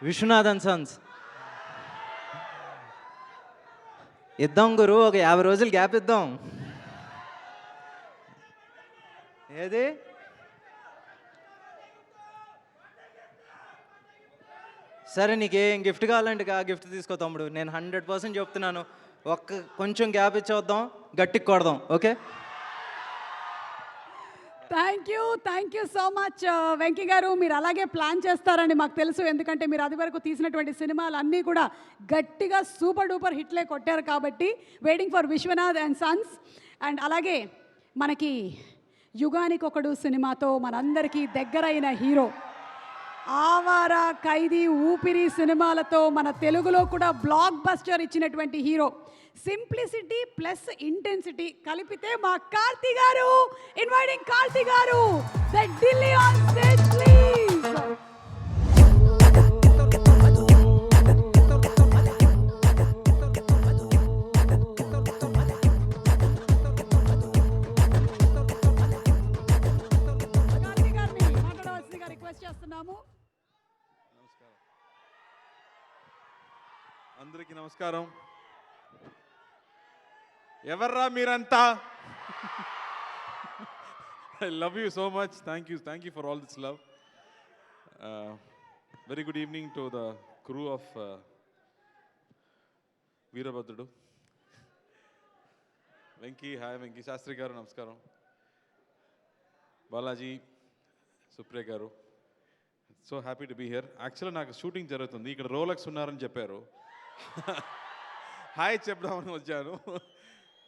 విశ్వనాథన్ సన్స్ ఇద్దాం గురు, ఒక 50 రోజులు గ్యాప్ ఇద్దాం. ఏది సరే, నీకేం గిఫ్ట్ కావాలంటే ఆ గిఫ్ట్ తీసుకో తమ్ముడు. నేను 100% చెప్తున్నాను, కొంచెం గ్యాప్ ఇచ్చేద్దాం, గట్టికి కొడదాం. Okay, thank you so much Venky గారు. మీరు అలాగే ప్లాన్ చేస్తారని మాకు తెలుసు, ఎందుకంటే మీరు అది వరకు తీసినటువంటి సినిమాలు అన్నీ కూడా గట్టిగా సూపర్ డూపర్ హిట్లే కొట్టారు. కాబట్టి waiting for Viswanath and sons. And అలాగే మనకి యుగానికొకడు సినిమాతో మనందరికీ దగ్గరైన హీరో ఆవారా, ఖైదీ, ఊపిరి సినిమాలతో మన తెలుగులో కూడా బ్లాక్ బస్టర్ ఇచ్చినటువంటి హీరో. సింప్లిసిటీ ప్లస్ ఇంటెన్సిటీ కలిపితే మా కార్తీ గారు. ఇన్వైటింగ్ కార్తీ గారు, the Delhi on stage please. Karthi గారిని మాట్లాడవలసిందిగా రిక్వెస్ట్ చేస్తున్నాము. అందరికీ నమస్కారం. ఎవర్రా మీరంతా? I love you so much. Thank you for all this love. Very good evening to the crew of Veerabhadrudu. Venki, hi Venki, Shastri garu, namaskaram. Balaji, Supriya garu. So happy to be here. Actually, నాకు shooting జరుగుతుంది. ఇక్కడ Rolex ఉన్నారని చెప్పారు. Hi చెప్దామని వచ్చాను.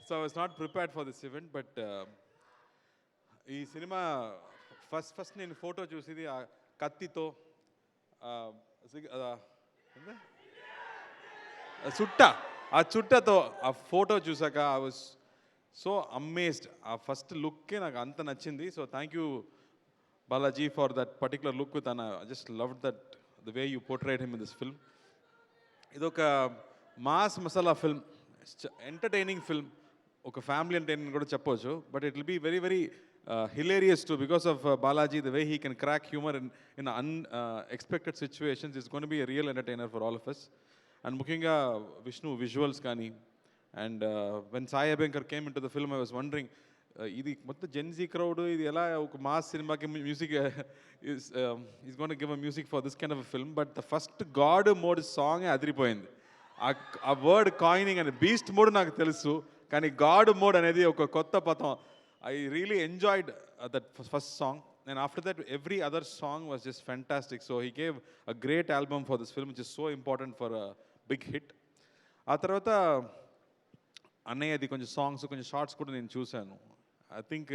So I was not prepared for this event. But ఈ cinema first నేను photo చూసేది ఆ కత్తితో చుట్టతో ఆ ఫోటో చూసాక ఐ వాస్ సో అమేజ్డ్. ఆ ఫస్ట్ లుక్కే నాకు అంత నచ్చింది. So thank you Balaji for that particular look with Anna. I just loved that, the way you portrayed him in this film. ఇదొక mass masala film, entertaining film, ఒక family entertaining కూడా చెప్పవచ్చు. But it will be very very hilarious too because of Balaji, the way he can crack humor in unexpected situations. It's going to be a real entertainer for all of us. And ముఖ్యంగా Vishnu visuals కానీ. And when Sai Abhiyankar came into the film, I was wondering, ఇది మొత్తం Gen Z crowd, ఇది ఎలా ఒక mass సినిమాకి music is gone give a music for this kind of film. But the first god mode song అదిరిపోయింది. ఆ word coining అనే beast mode నాకు తెలుసు, కానీ గాడ్ మోడ్ అనేది ఒక కొత్త పదం. I really enjoyed that first song. And after that every other song was just fantastic. So he gave a great album for this film which is so important for big hit. ఆ తర్వాత అన్నయ్యది కొంచెం songs, కొంచెం shorts కూడా నేను చూశాను. I think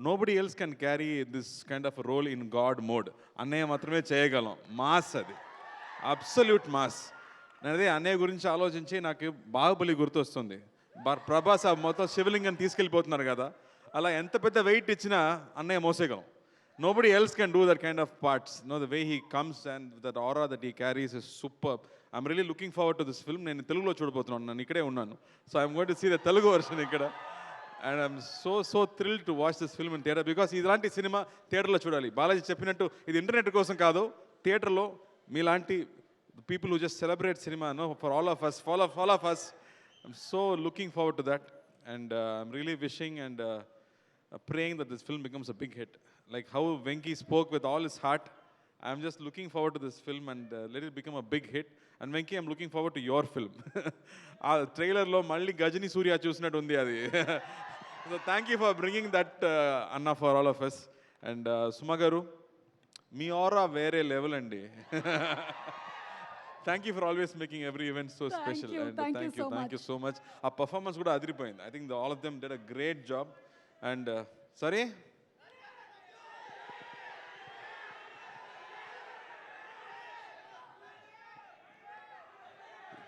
nobody else can carry this kind of a role in God mode. అన్నయ్య మాత్రమే చేయగలం. మాస్, అది అబ్సల్యూట్ మాస్. నేను అదే అన్నయ్య గురించి ఆలోచించి నాకు బాహుబలి గుర్తొస్తుంది. ప్రభాస్ మొత్తం శివలింగం తీసుకెళ్ళిపోతున్నారు కదా, అలా ఎంత పెద్ద వెయిట్ ఇచ్చినా అన్నయ్య మోసేయగలం. Nobody else can do that kind of parts. The way he comes and that aura that he carries is superb. I'm really looking forward to this film. నేను తెలుగులో చూడబోతున్నాను, నేను ఇక్కడే ఉన్నాను. So I'm going to see the Telugu version ఇక్కడ. And I'm so thrilled to watch this film in theatre because ఇలాంటి cinema థియేటర్లో చూడాలి. బాలాజీ చెప్పినట్టు ఇది ఇంటర్నెట్ కోసం కాదు, థియేటర్లో మీలాంటి people who just celebrate cinema, for all of us. I'm so looking forward to that. And I'm really wishing and praying that this film becomes a big hit. Like how Venki spoke with all his heart, I'm just looking forward to this film and let it become a big hit. And Venki, I'm looking forward to your film. ఆ ట్రైలర్లో మళ్ళీ గజని సూర్య చూసినట్టు ఉంది అది. So thank you for bringing that Anna for all of us. And Suma garu, me aura వేరే level అండి. Thank you for always making every event so special. And thank you so much. ఆ performance కూడా అదిరిపోయింది. I think all of them did a great job. And sorry,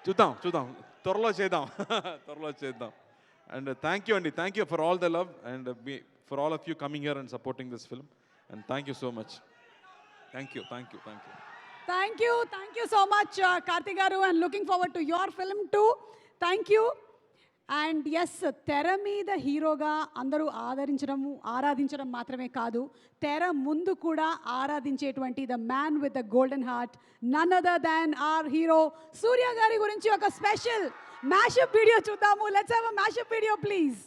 చూద్దాం త్వరలో చేద్దాం. And thank you for all the love and for all of you coming here and supporting this film. And thank you so much. Thank you so much, Karthi garu, and looking forward to your film too. Thank you. And yes, తెర మీద హీరోగా అందరూ ఆరాధించడం మాత్రమే కాదు, తెర ముందు కూడా ఆరాధించేటువంటి the man with the golden heart, none other than our hero Suriya గారి గురించి ఒక స్పెషల్ మ్యాషప్ వీడియో చూద్దాము. Let's have a mashup video please.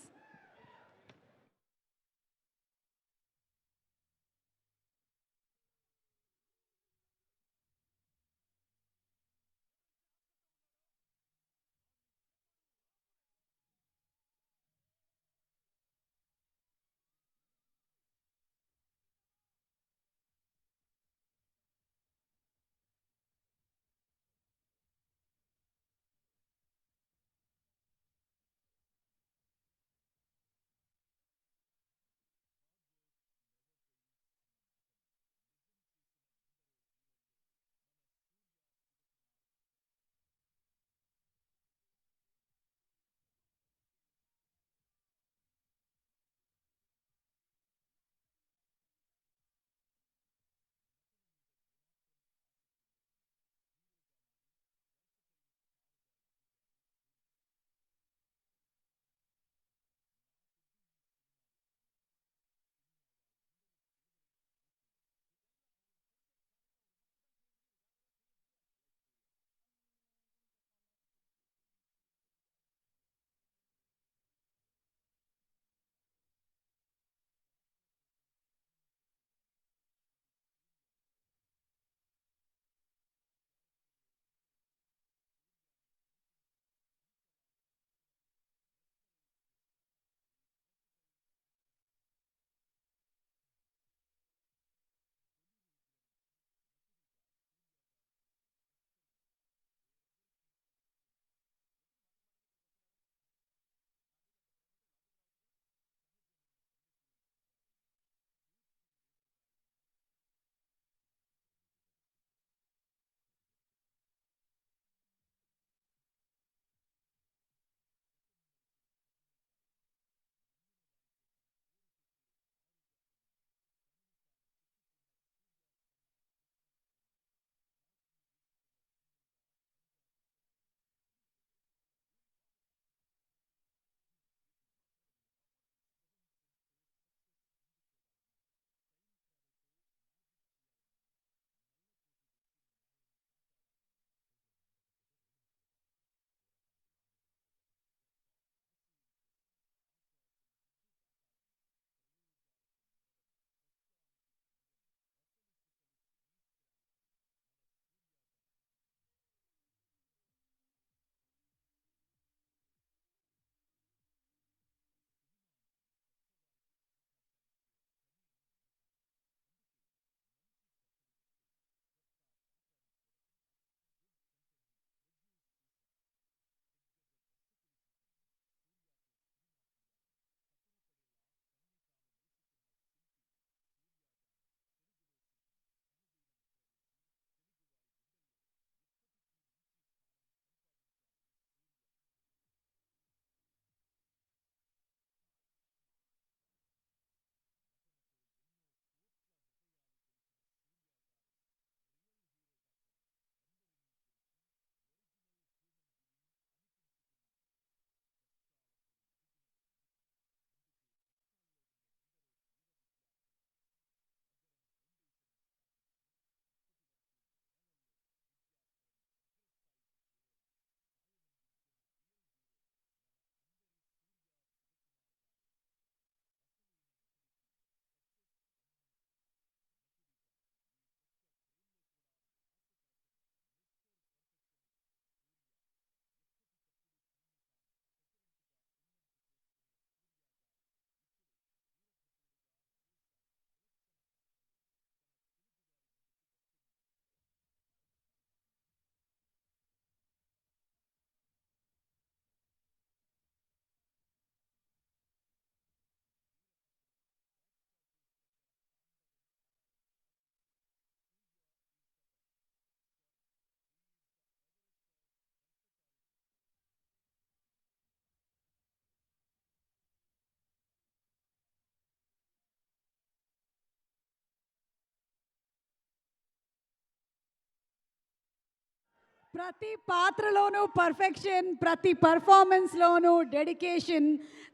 ప్రతి పాత్రలోనూ పర్ఫెక్షన్, ప్రతి పర్ఫార్మెన్స్లోనూ dedication.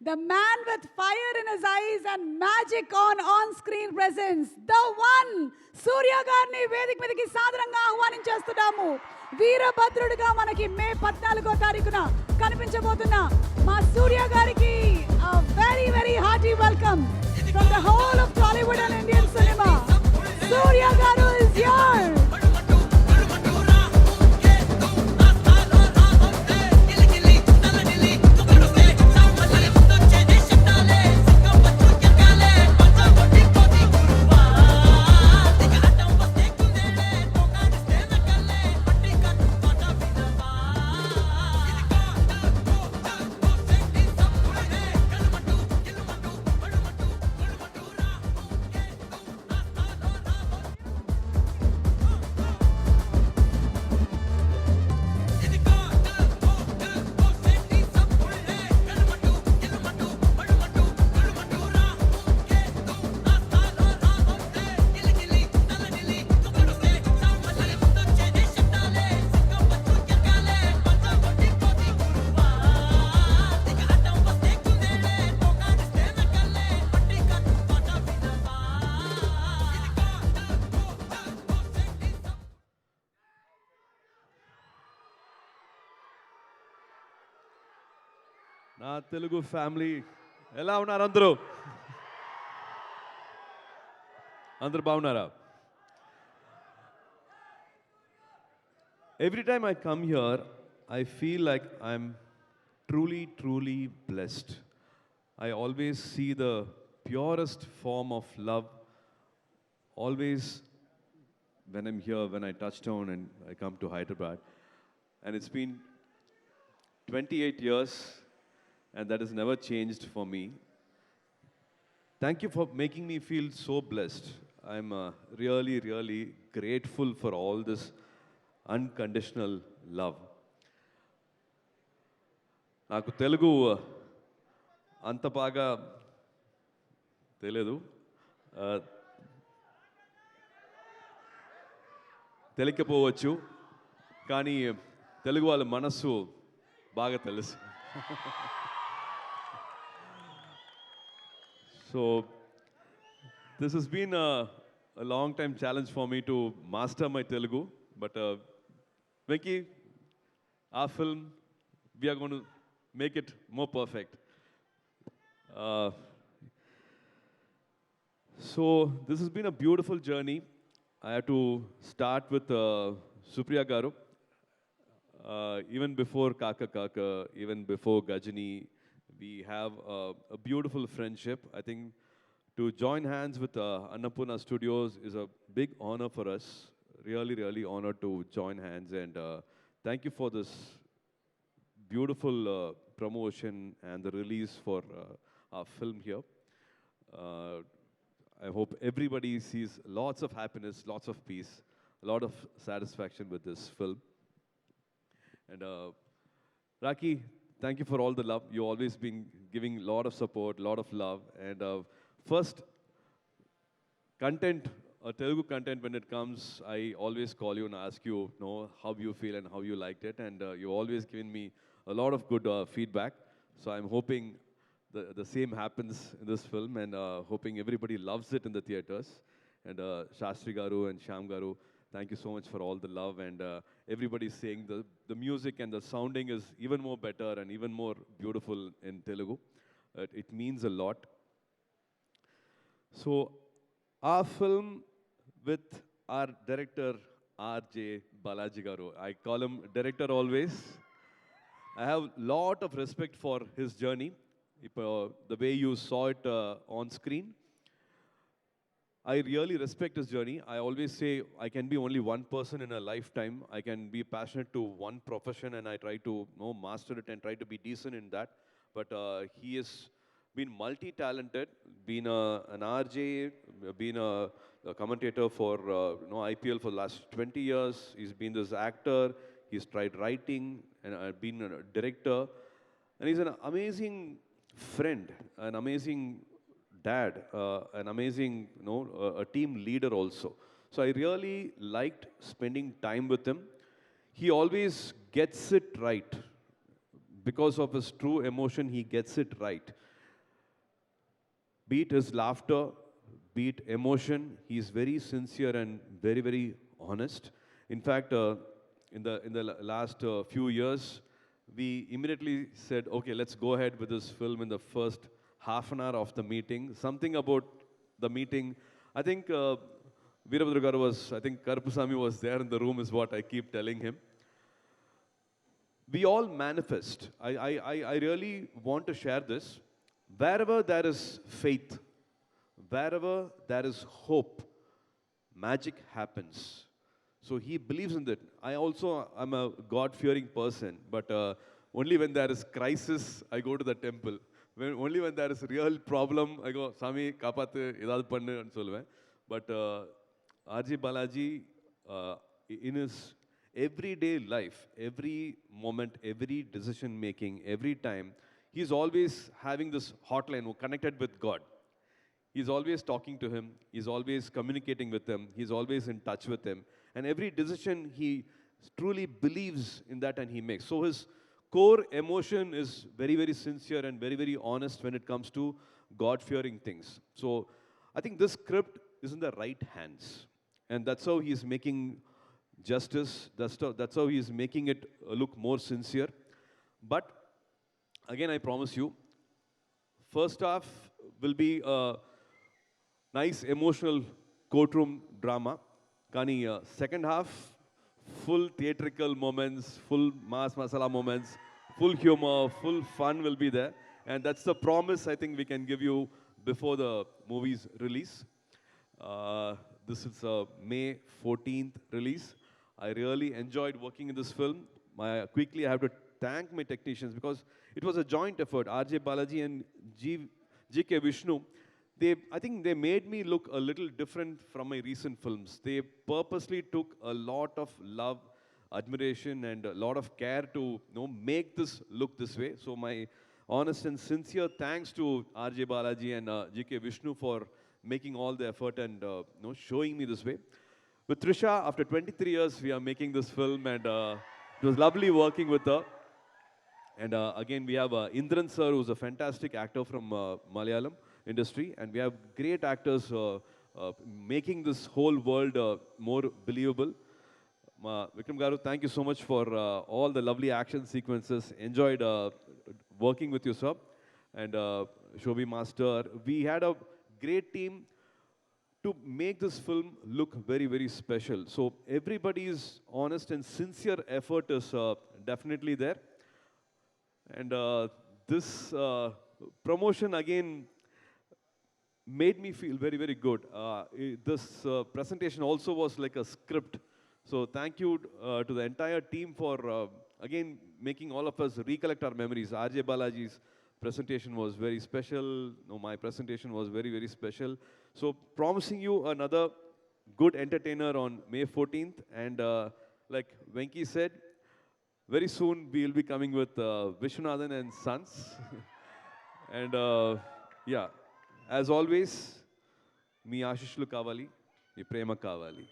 The man with fire in his eyes and magic on screen presence, the one Suriya గారిని వేదిక మీదకి సాదరంగా ఆహ్వానించేస్తున్నాము. వీరభద్రుడిగా మనకి మే 14వ తారీఖున కనిపించబోతున్న మా సూర్య గారికి very very hearty welcome from the whole of Tollywood and Indian cinema. Suriya garu is here. నా తెలుగు ఫ్యామిలీ ఎలా ఉన్నారు అందరూ? అందరూ బాగున్నారా? Every time I come here, I feel like I'm truly blessed. I always see the purest form of love. Always when I'm here, when I touch down and I come to Hyderabad. And it's been 28 years. And that has never changed for me. Thank you for making me feel so blessed. I'm really grateful for all this unconditional love. నాకు తెలుగు అంత బాగా తెలియదు, తెలియకపోవచ్చు, కానీ తెలుగు వాళ్ళ మనస్సు బాగా తెలుసు. So, this has been a long time challenge for me to master my Telugu. But Venki, our film, we are going to make it more perfect. So, this has been a beautiful journey. I had to start with Supriya Garu. Even before Kaka Kaka, even before Gajini, we have a beautiful friendship. I think to join hands with Annapurna Studios is a big honor for us. Really honored to join hands. And thank you for this beautiful promotion and the release for our film here. I hope everybody sees lots of happiness, lots of peace, a lot of satisfaction with this film. And Raki, thank you for all the love. You've always been giving a lot of support, a lot of love. And first, content, Telugu content, when it comes, I always call you and ask you, how you feel and how you liked it. And you've always given me a lot of good feedback. So I'm hoping the same happens in this film, and hoping everybody loves it in the theaters. And Shastri Garu and Shyam Garu, thank you so much for all the love. And everybody's saying the music and the sounding is even more better and even more beautiful in Telugu. It means a lot. So, our film with our director, R.J. Balaji Garu. I call him director always. I have a lot of respect for his journey. The way you saw it on screen, I really respect his journey. I always say I can be only one person in a lifetime. I can be passionate to one profession, and I try to master it and try to be decent in that. But he has been multi-talented, been an RJ, been a commentator for IPL for the last 20 years. He's been this actor. He's tried writing and been a director. And he's an amazing friend, an amazing dad, an amazing, a team leader also. So I really liked spending time with him. he always gets it right. Because of his true emotion, he gets it right. Be it his laughter, be it emotion, he is very sincere and very, very honest. In fact, in the last few years, we immediately said, okay, let's go ahead with this film in the first half an hour of the meeting. Something about the meeting, I think Veerabhadra Garu was, I think Karupasamy was there in the room is what I keep telling him. We all manifest. I really want to share this. Wherever there is faith, wherever there is hope, magic happens. So he believes in that. I'm a God-fearing person, but only when there is crisis, I go to the temple. Only when there is real problem, I go, Swami, kapathu, edavadhu pannu nu solluven. But R.J. Balaji, in his everyday life, every moment, every decision making, every time, he's always having this hotline connected with God. He's always talking to him, he's always communicating with him, he's always in touch with him. And every decision he truly believes in that and he makes. So his core emotion is very, very sincere and very, very honest when it comes to God-fearing things. So I think this script is in the right hands. And that's how he's making justice, that's how he's making it look more sincere. But again, I promise you, first half will be a nice emotional courtroom drama. Kani second half, full theatrical moments, full mass masala moments, full humor, full fun will be there. And that's the promise I think we can give you before the movie's release. This is a May 14th release. I really enjoyed working in this film. Quickly, I have to thank my technicians because it was a joint effort. R.J. Balaji and G.K. Vishnu, I think they made me look a little different from my recent films. They purposely took a lot of love, admiration, and a lot of care to make this look this way. So my honest and sincere thanks to R.J. Balaji and G.K. Vishnu for making all the effort and showing me this way. With Trisha, after 23 years, we are making this film, and it was lovely working with her. And again, we have Indran sir, who's a fantastic actor from Malayalam industry, and we have great actors making this whole world more believable. Vikram Garu, thank you so much for all the lovely action sequences. Enjoyed working with you, sir. And Shobhi Master. We had a great team to make this film look very, very special. So everybody's honest and sincere effort is definitely there. And this promotion again made me feel very, very good. This presentation also was like a script. So thank you to the entire team for, again, making all of us recollect our memories. R.J. Balaji's presentation was very special. My presentation was very, very special. So promising you another good entertainer on May 14th. And like Venki said, very soon we will be coming with Vishwanathan and Sons. And yeah, as always, మీ ఆశీస్సులు కావాలి, మీ ప్రేమ కావాలి.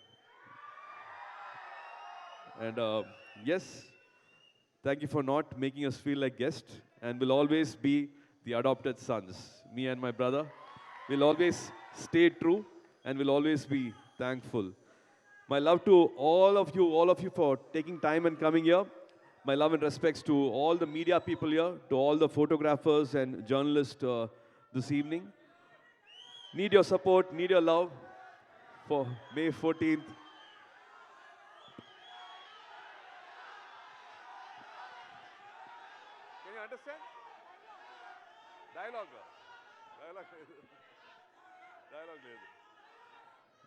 And yes, thank you for not making us feel like guests, and will always be the adopted sons. Me and my brother will always stay true and will always be thankful. My love to all of you for taking time and coming here. My love and respects to all the media people here, to all the photographers and journalists this evening. Need your support, need your love for May 14th. Can you understand? Dialogue.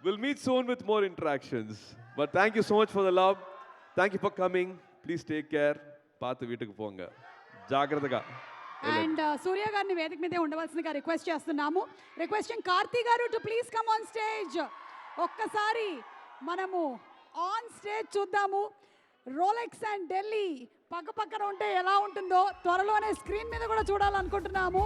We'll meet soon with more interactions. But thank you so much for the love. Thank you for coming. Please take care. Paathu veetuku ponga. Jagrataga. And Suriya గారిని వేదిక మీదే ఉండవలసిందిగా request చేస్తున్నాము. Requesting Karthi garu to please come on stage. ఒక్కసారి మనము on stage చూద్దాము. Rolex and Dilli పక్క పక్కన ఉంటే ఎలా ఉంటుందో త్వరలోనే స్క్రీన్ మీద కూడా చూడాలనుకుంటున్నాము.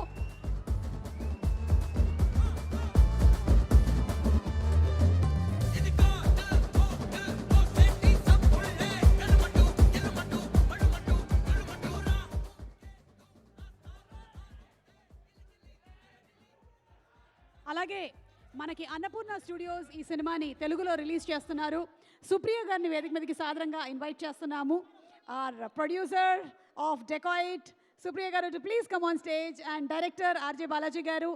అలాగే మనకి అన్నపూర్ణ స్టూడియోస్ ఈ సినిమాని తెలుగులో రిలీజ్ చేస్తున్నారు. సుప్రియ గారిని వేదిక మీదకి సాదరంగా ఇన్వైట్ చేస్తున్నాము. Our producer of Dacoit Supriya garu to please come on stage, and director RJ Balaji garu,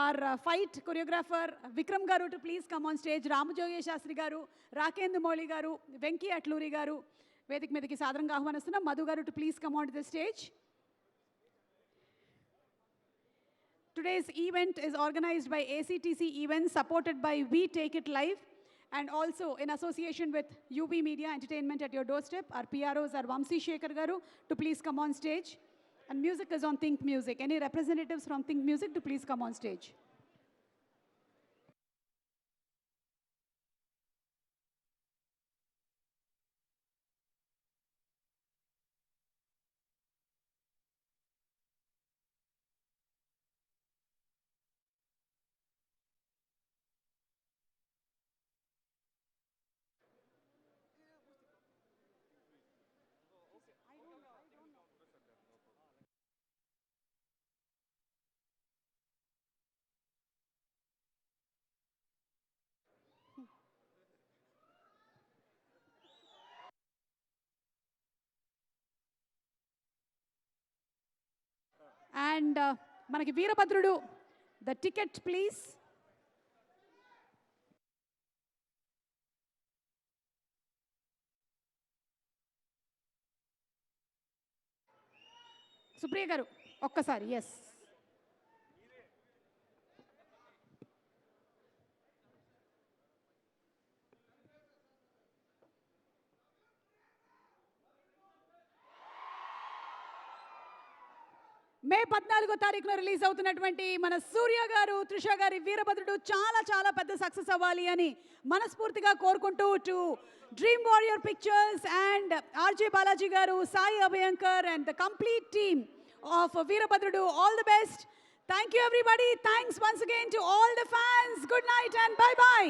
our fight choreographer Vikram garu to please come on stage, Ramajogayya Sastry garu, Rakendu Mouli గారు, వెంకీ అట్లూరి గారు వేదిక మీదకి సాదరంగా ఆహ్వానిస్తున్నాం. మధు గారు to please come on to the stage. Today's event is organized by ACTC Events, supported by We Take It Live, and also in association with UB Media Entertainment at your doorstep. Our PROs are Vamsi Shekhar Garu to please come on stage. And music is on Think Music. Any representatives from Think Music to please come on stage. And మనకి వీరభద్రుడు, the ticket please. Supriya గారు ఒక్కసారి. Yes, మే 14వ తారీఖున release అవుతున్నటువంటి మన సూర్య గారు, త్రిష గారి వీరభద్రుడు చాలా చాలా పెద్ద సక్సెస్ అవ్వాలి అని మనస్ఫూర్తిగా కోరుకుంటూ to Dream Warrior Pictures and RJ Balaji garu, Sai Abhyankar and the complete team of Veerabhadrudu, all the best. Thank you everybody. Thanks once again to all the fans. Good night and bye by.